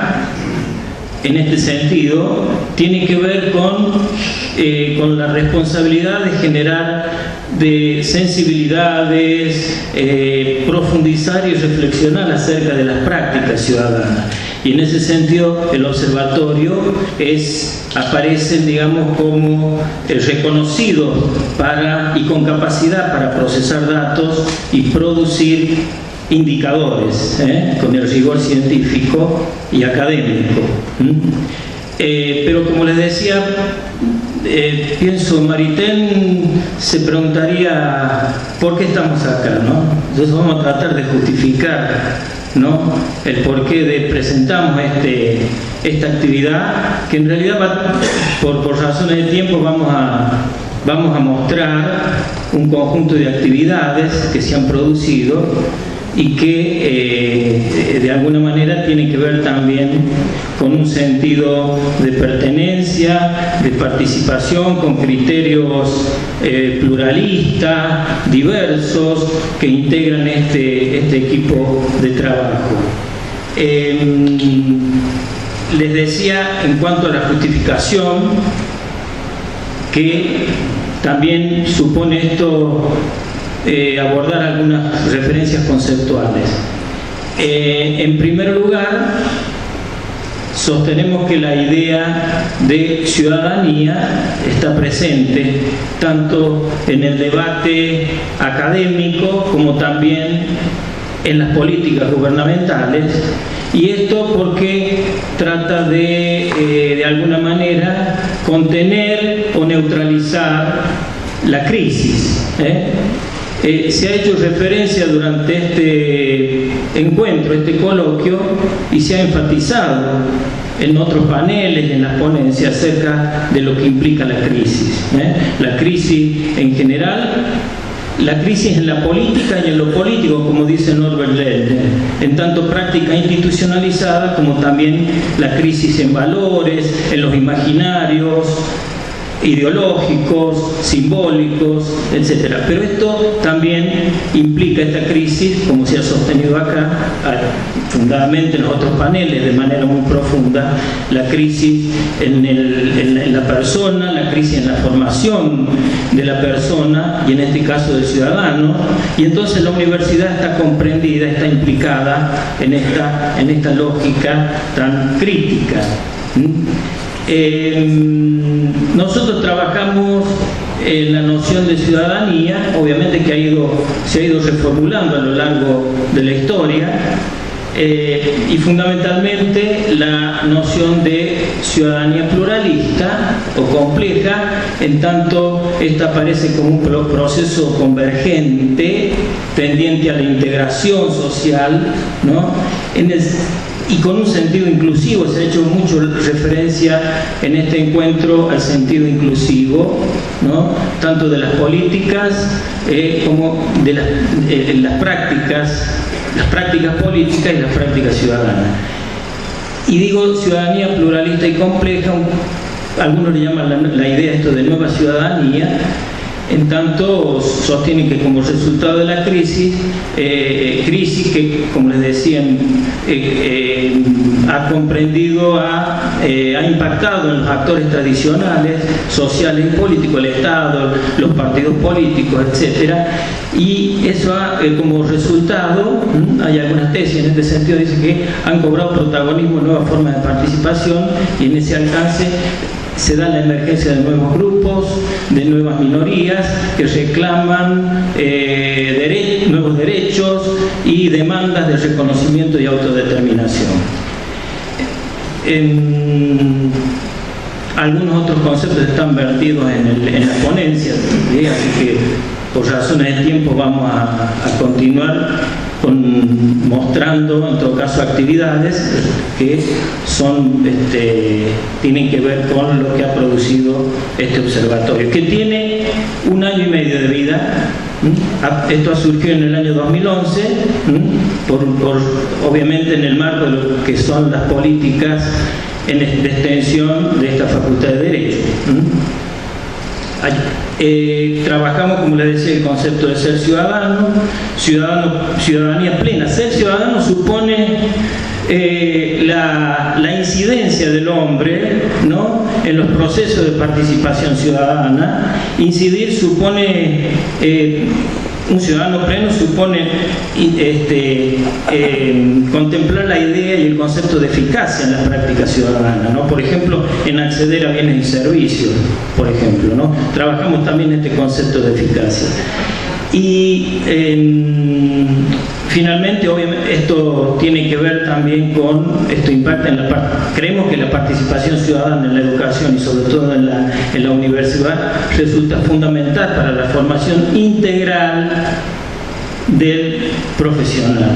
en este sentido, tiene que ver con la responsabilidad de generar de sensibilidades, profundizar y reflexionar acerca de las prácticas ciudadanas. Y en ese sentido el observatorio aparece, digamos, como reconocido y con capacidad para procesar datos y producir indicadores, con el rigor científico y académico. Pero como les decía, pienso, Maritain se preguntaría ¿por qué estamos acá, no? Entonces vamos a tratar de justificar, ¿no?, el porqué presentamos esta actividad, que en realidad por razones de tiempo vamos a mostrar un conjunto de actividades que se han producido y que de alguna manera tienen que ver también con un sentido de pertenencia, de participación, con criterios pluralistas, diversos, que integran este equipo de trabajo. Les decía, en cuanto a la justificación, que también supone esto abordar algunas referencias conceptuales. En primer lugar, sostenemos que la idea de ciudadanía está presente tanto en el debate académico como también en las políticas gubernamentales, y esto porque trata de alguna manera contener o neutralizar la crisis. Se ha hecho referencia durante este encuentro, este coloquio, y se ha enfatizado en otros paneles, en las ponencias, acerca de lo que implica la crisis. La crisis en general, la crisis en la política y en lo político, como dice Norbert Lehner, en tanto práctica institucionalizada como también la crisis en valores, en los imaginarios ideológicos, simbólicos, etc. Pero esto también implica, esta crisis, como se ha sostenido acá, fundadamente en los otros paneles de manera muy profunda, la crisis en la persona, la crisis en la formación de la persona y en este caso del ciudadano, y entonces la universidad está comprendida, está implicada en esta lógica tan crítica. Nosotros trabajamos en la noción de ciudadanía, obviamente que se ha ido reformulando a lo largo de la historia, y fundamentalmente la noción de ciudadanía pluralista o compleja, en tanto esta aparece como un proceso convergente tendiente a la integración social, ¿no?, y con un sentido inclusivo. Se ha hecho mucho referencia en este encuentro al sentido inclusivo, ¿no?, tanto de las políticas como de las prácticas políticas y las prácticas ciudadanas. Y digo ciudadanía pluralista y compleja, algunos le llaman la idea esto de nueva ciudadanía, en tanto sostienen que como resultado de la crisis que, como les decían, ha comprendido, ha impactado en los actores tradicionales, sociales y políticos, el Estado, los partidos políticos, etcétera, y eso como resultado, hay algunas tesis en este sentido, dice que han cobrado protagonismo nuevas formas de participación, y en ese alcance se da la emergencia de nuevos grupos, de nuevas minorías que reclaman nuevos derechos y demandas de reconocimiento y autodeterminación. Algunos otros conceptos están vertidos en la ponencia, ¿sí? Así que por razones de tiempo vamos a continuar mostrando, en todo caso, actividades que tienen que ver con lo que ha producido este observatorio, que tiene 1 año y medio de vida. Esto ha surgido en el año 2011, obviamente en el marco de lo que son las políticas de extensión de esta Facultad de Derecho. Trabajamos, como les decía, el concepto de ser ciudadano, ciudadanía plena. Ser ciudadano supone la incidencia del hombre, ¿no?, en los procesos de participación ciudadana. Incidir supone, un ciudadano pleno supone contemplar la idea y el concepto de eficacia en la práctica ciudadana, ¿no? Por ejemplo, en acceder a bienes y servicios, por ejemplo, ¿no? Trabajamos también este concepto de eficacia. Y finalmente, obviamente, esto tiene que ver también con, esto impacta en creemos que la participación ciudadana en la educación y sobre todo en la universidad resulta fundamental para la formación integral del profesional.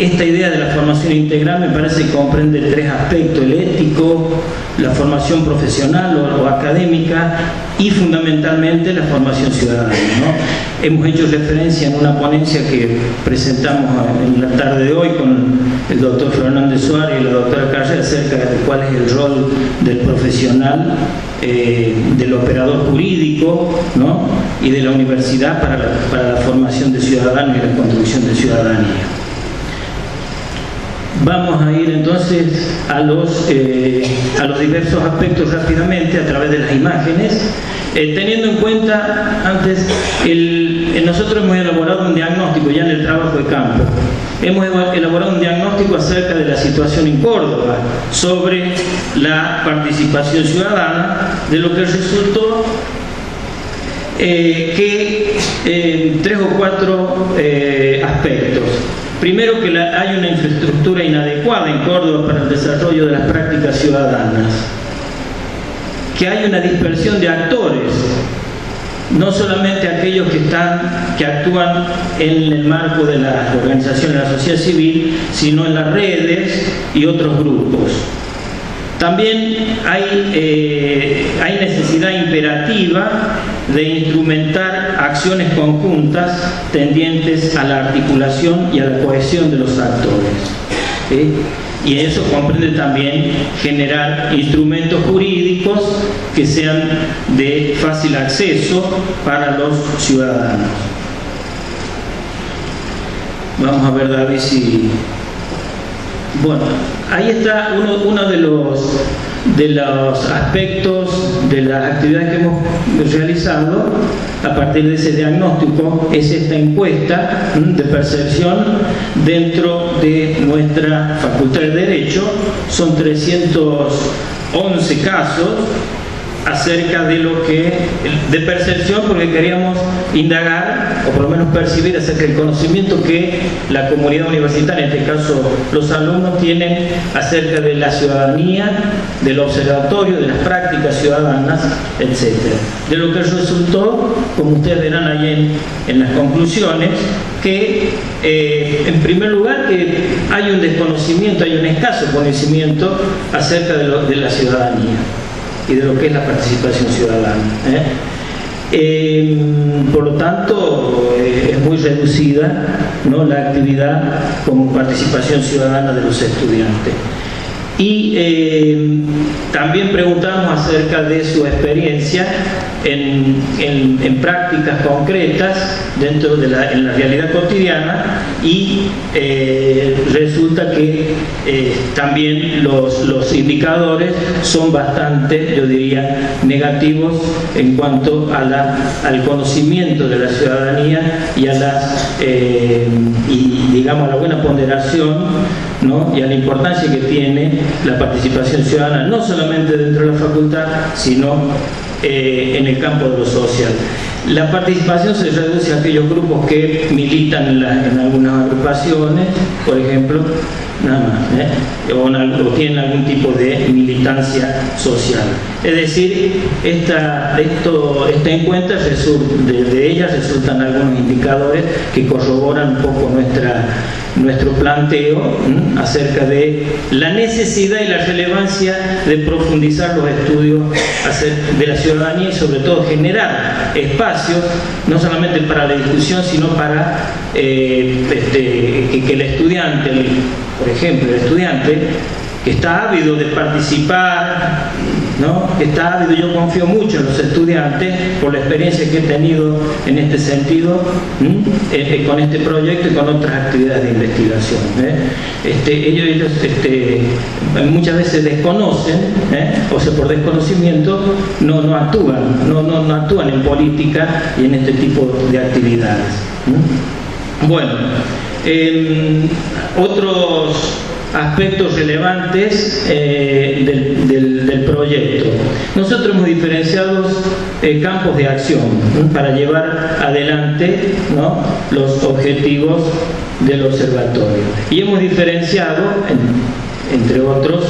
Esta idea de la formación integral me parece que comprende tres aspectos: el ético, la formación profesional o académica y fundamentalmente la formación ciudadana, ¿no? Hemos hecho referencia en una ponencia que presentamos en la tarde de hoy con el doctor Fernández Suárez y la doctora Calle acerca de cuál es el rol del profesional, del operador jurídico, ¿no?, y de la universidad para la formación de ciudadanos y la construcción de ciudadanía. Vamos a ir entonces a los diversos aspectos rápidamente a través de las imágenes, teniendo en cuenta antes, nosotros hemos elaborado un diagnóstico ya en el trabajo de campo. Hemos elaborado un diagnóstico acerca de la situación en Córdoba sobre la participación ciudadana, de lo que resultó tres o cuatro aspectos. Primero, que hay una infraestructura inadecuada en Córdoba para el desarrollo de las prácticas ciudadanas, que hay una dispersión de actores, no solamente aquellos que actúan en el marco de las organizaciones de la sociedad civil, sino en las redes y otros grupos. También hay necesidad imperativa de instrumentar acciones conjuntas tendientes a la articulación y a la cohesión de los actores, ¿sí? Y eso comprende también generar instrumentos jurídicos que sean de fácil acceso para los ciudadanos. Vamos a ver, David, si... Bueno, ahí está uno de los aspectos de las actividades que hemos realizado a partir de ese diagnóstico, es esta encuesta de percepción dentro de nuestra Facultad de Derecho. Son 311 casos acerca de de percepción, porque queríamos indagar, o por lo menos percibir acerca del conocimiento que la comunidad universitaria, en este caso los alumnos, tienen acerca de la ciudadanía, del observatorio, de las prácticas ciudadanas, etc. De lo que resultó, como ustedes verán ahí en las conclusiones, que en primer lugar que hay un desconocimiento, hay un escaso conocimiento acerca de la ciudadanía y de lo que es la participación ciudadana, por lo tanto, es muy reducida, ¿no?, la actividad como participación ciudadana de los estudiantes. Y también preguntamos acerca de su experiencia en prácticas concretas en la realidad cotidiana, y resulta que también los indicadores son bastante, yo diría, negativos en cuanto al conocimiento de la ciudadanía y digamos, a la buena ponderación, ¿no?, y a la importancia que tiene la participación ciudadana, no solamente dentro de la facultad, sino en el campo de lo social. La participación se reduce a aquellos grupos que militan en algunas agrupaciones, por ejemplo, nada más, o tienen algún tipo de militancia social. Es decir, esta encuesta, de ella resultan algunos indicadores que corroboran un poco nuestro planteo acerca de la necesidad y la relevancia de profundizar los estudios de la ciudadanía y sobre todo generar espacios no solamente para la discusión, sino para que el estudiante, por ejemplo, el estudiante que está ávido de participar, ¿no? Que está ávido. Yo confío mucho en los estudiantes por la experiencia que he tenido en este sentido, con este proyecto y con otras actividades de investigación. Ellos muchas veces desconocen, o sea, por desconocimiento no actúan en política y en este tipo de actividades. Bueno, otros aspectos relevantes del proyecto. Nosotros hemos diferenciado campos de acción, ¿no?, para llevar adelante, ¿no?, los objetivos del observatorio. Y hemos diferenciado, entre otros,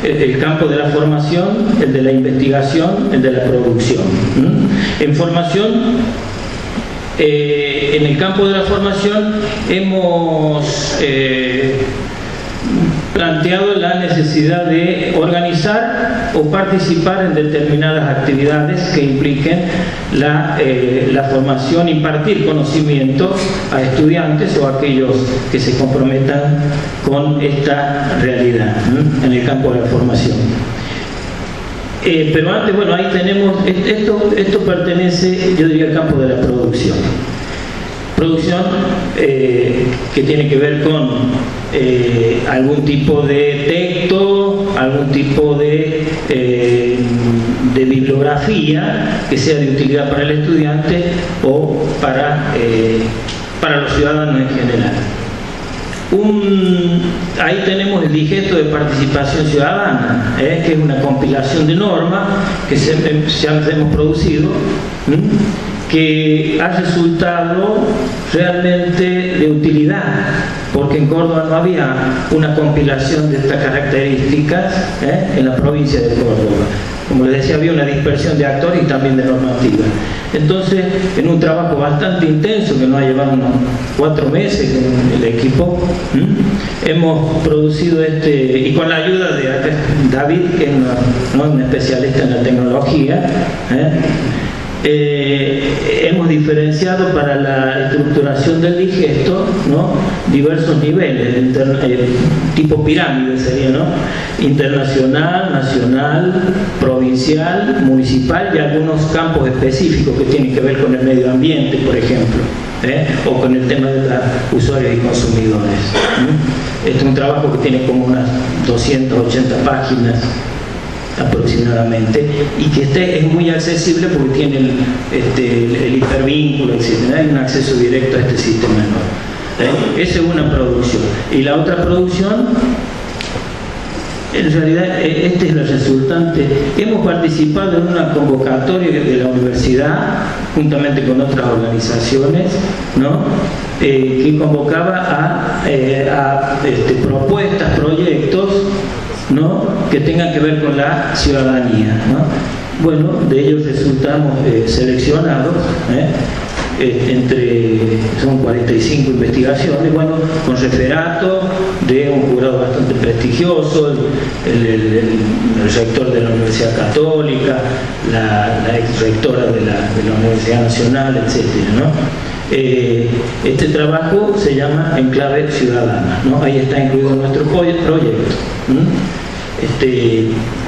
el campo de la formación, el de la investigación, el de la producción. En formación, en el campo de la formación hemos planteado la necesidad de organizar o participar en determinadas actividades que impliquen la formación, impartir conocimiento a estudiantes o a aquellos que se comprometan con esta realidad, ¿no?, en el campo de la formación. Pero antes, bueno, ahí tenemos, esto pertenece, yo diría, al campo de la producción. Producción que tiene que ver con algún tipo de texto, algún tipo de bibliografía que sea de utilidad para el estudiante o para los ciudadanos en general. Ahí tenemos el digesto de participación ciudadana, que es una compilación de normas que hemos producido, que ha resultado realmente de utilidad, porque en Córdoba no había una compilación de estas características en la provincia de Córdoba. Como les decía, había una dispersión de actores y también de normativa. Entonces, en un trabajo bastante intenso, que nos ha llevado unos 4 meses con el equipo, hemos producido y con la ayuda de David, que es un especialista en la tecnología, hemos diferenciado para la estructuración del digesto, ¿no?, diversos niveles, tipo pirámide sería, ¿no?, internacional, nacional, provincial, municipal y algunos campos específicos que tienen que ver con el medio ambiente, por ejemplo, o con el tema de los usuarios y consumidores. Este es un trabajo que tiene como unas 280 páginas aproximadamente, y que es muy accesible porque tiene el hipervínculo, etc. Hay un acceso directo a este sistema enorme. Esa es una producción. Y la otra producción, en realidad, este es el resultante. Hemos participado en una convocatoria de la universidad, juntamente con otras organizaciones, ¿no?, que convocaba a propuestas, proyectos, ¿no?, que tengan que ver con la ciudadanía, ¿no? Bueno, de ellos resultamos seleccionados, son 45 investigaciones, bueno, con referato de un jurado bastante prestigioso, el rector de la Universidad Católica, la ex rectora de la Universidad Nacional, etc., ¿no? Este trabajo se llama Enclave Ciudadana, ¿no? Ahí está incluido nuestro proyecto.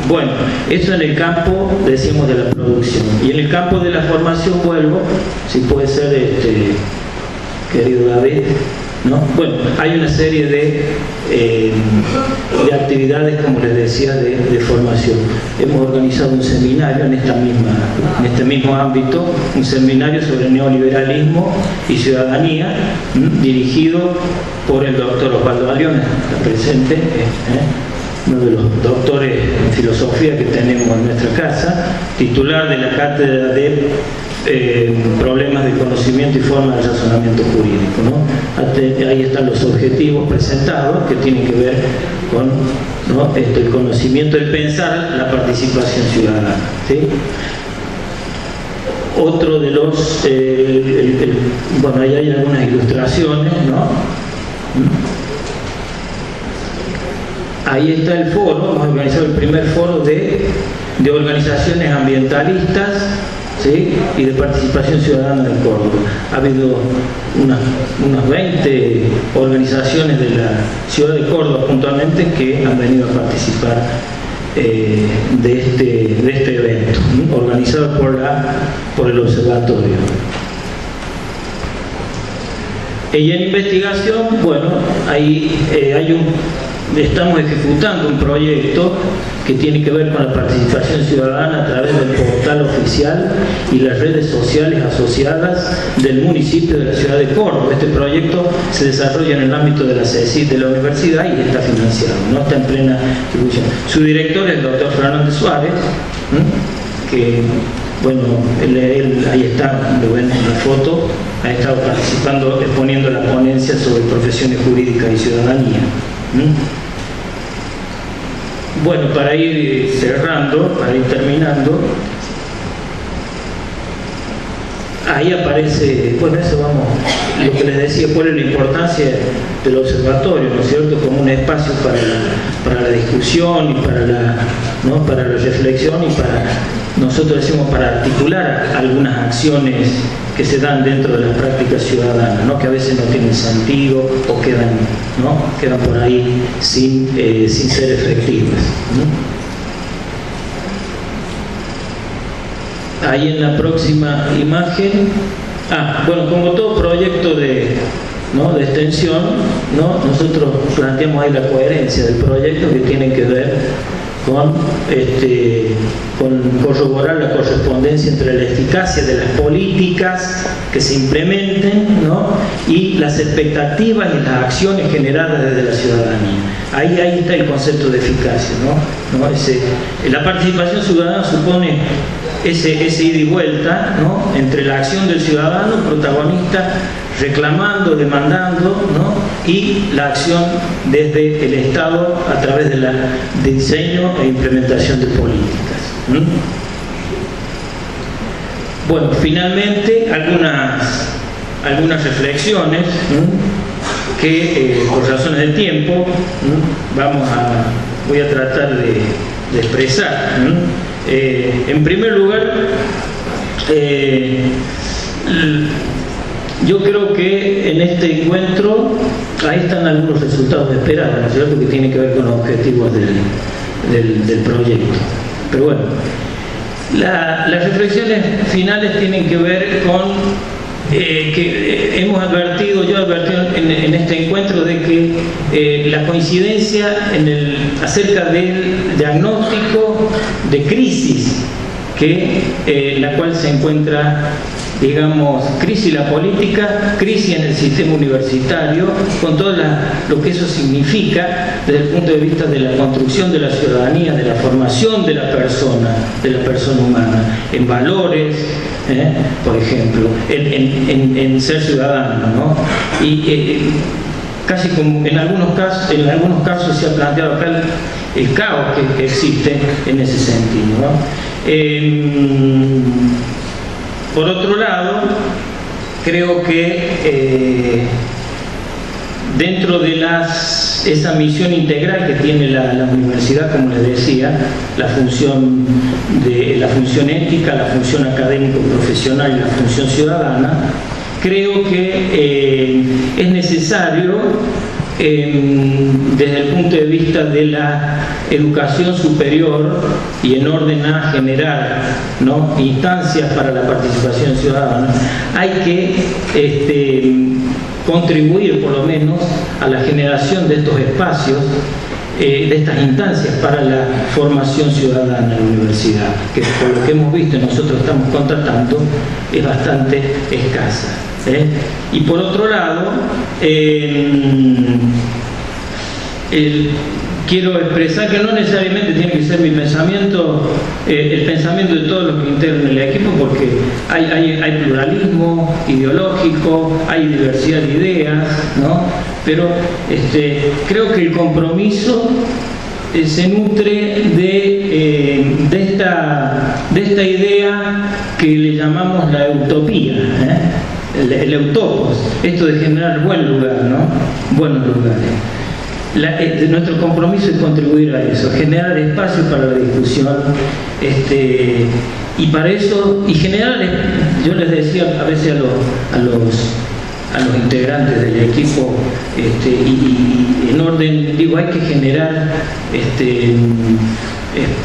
Bueno, eso en el campo, decimos, de la producción. Y en el campo de la formación, vuelvo, si puede ser, querido David, ¿no? Bueno, hay una serie de actividades, como les decía, de formación. Hemos organizado un seminario en este mismo ámbito, un seminario sobre neoliberalismo y ciudadanía, dirigido por el doctor Osvaldo Alión, está presente, uno de los doctores en filosofía que tenemos en nuestra casa, titular de la cátedra de problemas de conocimiento y forma de razonamiento jurídico, ¿no? Ahí están los objetivos presentados que tienen que ver con, ¿no?, el conocimiento, el pensar, la participación ciudadana, ¿sí? Otro de los, bueno, ahí hay algunas ilustraciones, ¿no? Ahí está el foro, hemos organizado el primer foro de organizaciones ambientalistas, ¿sí? Y de participación ciudadana de Córdoba. Ha habido unas 20 organizaciones de la ciudad de Córdoba puntualmente que han venido a participar de este evento, organizado por el observatorio. Y en investigación, bueno, ahí estamos ejecutando un proyecto que tiene que ver con la participación ciudadana a través del portal oficial y las redes sociales asociadas del municipio de la ciudad de Córdoba. Este proyecto se desarrolla en el ámbito de la CECIT de la universidad y está financiado, no está en plena ejecución. Su director es el doctor Fernández Suárez, que, bueno, él ahí está, lo ven en la foto, ha estado participando, exponiendo la ponencia sobre profesiones jurídicas y ciudadanía. Bueno, para ir cerrando, para ir terminando, ahí aparece, bueno, eso vamos, lo que les decía, cuál es la importancia del observatorio, ¿no es cierto?, como un espacio para la discusión y para la reflexión y para, nosotros decimos, para articular algunas acciones que se dan dentro de las prácticas ciudadanas, ¿no?, que a veces no tienen sentido o quedan por ahí sin ser efectivas, ¿no? Ahí en la próxima imagen, bueno, como todo proyecto de extensión, ¿no?, nosotros planteamos ahí la coherencia del proyecto, que tiene que ver con corroborar la correspondencia entre la eficacia de las políticas que se implementen, ¿no?, y las expectativas y las acciones generadas desde la ciudadanía. Ahí está el concepto de eficacia, ¿no? La participación ciudadana supone ese ida y vuelta, ¿no?, entre la acción del ciudadano protagonista reclamando, demandando, ¿no?, y la acción desde el Estado a través de diseño e implementación de políticas. Bueno, finalmente algunas reflexiones que por razones de tiempo voy a tratar de expresar. En primer lugar, yo creo que en este encuentro ahí están algunos resultados esperados, ¿no es cierto?, que tienen que ver con los objetivos del proyecto. Pero bueno, las reflexiones finales tienen que ver con que yo he advertido en este encuentro de que la coincidencia acerca del diagnóstico de crisis la cual se encuentra, digamos, crisis la política, crisis en el sistema universitario, con todo lo que eso significa desde el punto de vista de la construcción de la ciudadanía, de la formación de la persona humana, en valores, por ejemplo, en ser ciudadano, ¿no? Y casi como en algunos casos se ha planteado acá el caos que existe en ese sentido, ¿no? Por otro lado, creo que dentro de esa misión integral que tiene la universidad, como les decía, la función ética, la función académico-profesional y la función ciudadana, creo que es necesario, desde el punto de vista de la educación superior y en orden a generar, ¿no?, instancias para la participación ciudadana, hay que contribuir por lo menos a la generación de estos espacios, de estas instancias para la formación ciudadana en la universidad, que por lo que hemos visto y nosotros estamos contratando es bastante escasa. Y por otro lado, quiero expresar que no necesariamente tiene que ser mi pensamiento, el pensamiento de todos los que integran el equipo, porque hay pluralismo ideológico, hay diversidad de ideas, ¿no? Pero creo que el compromiso se nutre de esta idea que le llamamos la utopía, el eutopos, esto de generar buen lugar, ¿no? Buenos lugares. Nuestro compromiso es contribuir a eso, generar espacios para la discusión, Y para eso, y general, yo les decía a veces a los integrantes del equipo, y en orden, digo, hay que generar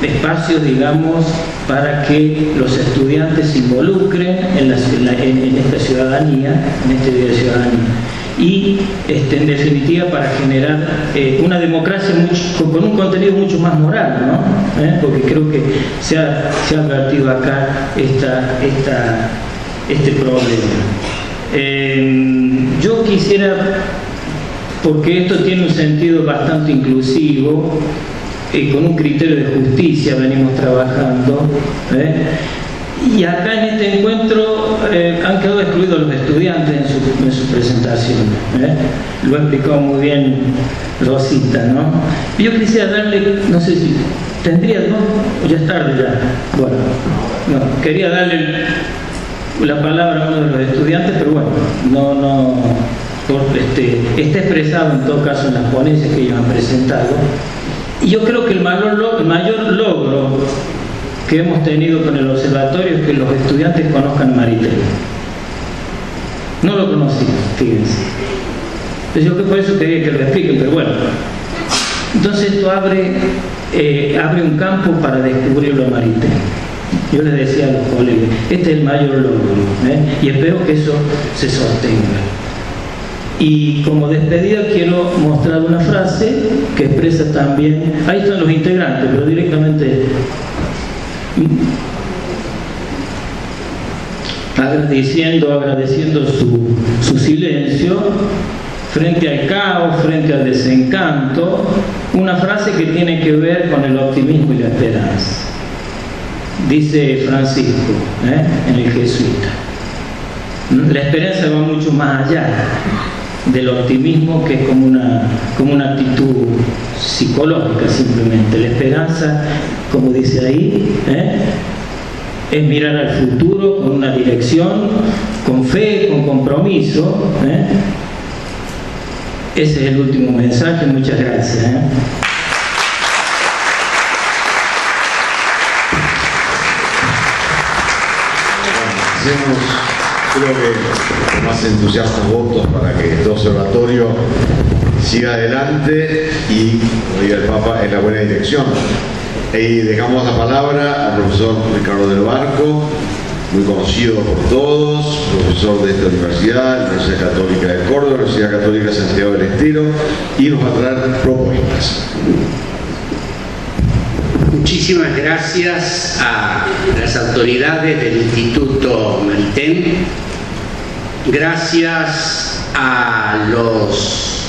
espacios, digamos, para que los estudiantes se involucren en esta ciudadanía, en este día de ciudadanía. Y en definitiva para generar una democracia con un contenido mucho más moral, ¿no? Porque creo que se ha advertido acá este problema. Yo quisiera, porque esto tiene un sentido bastante inclusivo, con un criterio de justicia venimos trabajando, y acá en este encuentro han quedado excluidos los estudiantes en su presentación, lo ha explicado muy bien Rosita, ¿no? Yo quisiera darle, no sé si tendría, ¿no? O ya es tarde ya. Bueno, no, quería darle la palabra a uno de los estudiantes, pero bueno, está expresado en todo caso en las ponencias que ellos han presentado. Y yo creo que el mayor logro que hemos tenido con el observatorio es que los estudiantes conozcan a Maritel. No lo conocían, fíjense. Entonces yo por eso quería que lo expliquen, pero bueno. Entonces esto abre un campo para descubrirlo a Maritel. Yo les decía a los colegas, este es el mayor logro, y espero que eso se sostenga. Y como despedida quiero mostrar una frase que expresa también, ahí están los integrantes, pero directamente agradeciendo su silencio frente al caos, frente al desencanto, una frase que tiene que ver con el optimismo y la esperanza. Dice Francisco, en el Jesuita. La esperanza va mucho más allá del optimismo, que es como una actitud psicológica simplemente. La esperanza, como dice ahí, es mirar al futuro con una dirección, con fe, con compromiso. Ese es el último mensaje. Muchas gracias. Creo que con más entusiastas votos para que este observatorio siga adelante y, como diga el Papa, en la buena dirección. Y dejamos la palabra al profesor Ricardo del Barco, muy conocido por todos, profesor de esta universidad, la Universidad Católica de Córdoba, la Universidad Católica de Santiago del Estero, y nos va a traer propuestas. Muchísimas gracias a las autoridades del Instituto Maritel, gracias a los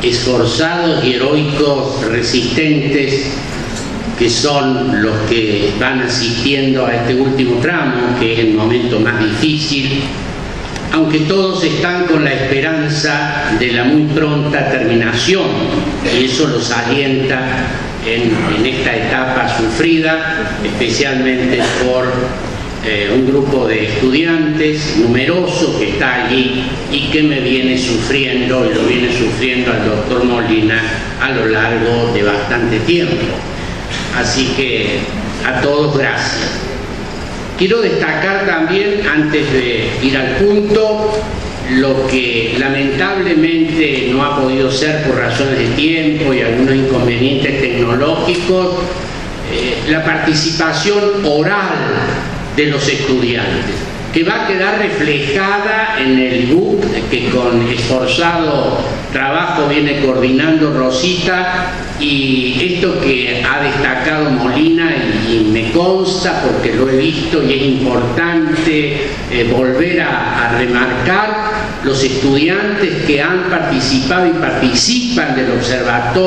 esforzados y heroicos resistentes que son los que van asistiendo a este último tramo, que es el momento más difícil, aunque todos están con la esperanza de la muy pronta terminación, y eso los alienta en esta etapa sufrida, especialmente por un grupo de estudiantes numeroso que está allí y que me viene sufriendo, y lo viene sufriendo al doctor Molina a lo largo de bastante tiempo. Así que a todos gracias. Quiero destacar también, antes de ir al punto, lo que lamentablemente no ha podido ser por razones de tiempo y algunos inconvenientes tecnológicos, la participación oral de los estudiantes, que va a quedar reflejada en el book que con esforzado trabajo viene coordinando Rosita, y esto que ha destacado Molina, y me consta porque lo he visto y es importante volver a remarcar, los estudiantes que han participado y participan del observatorio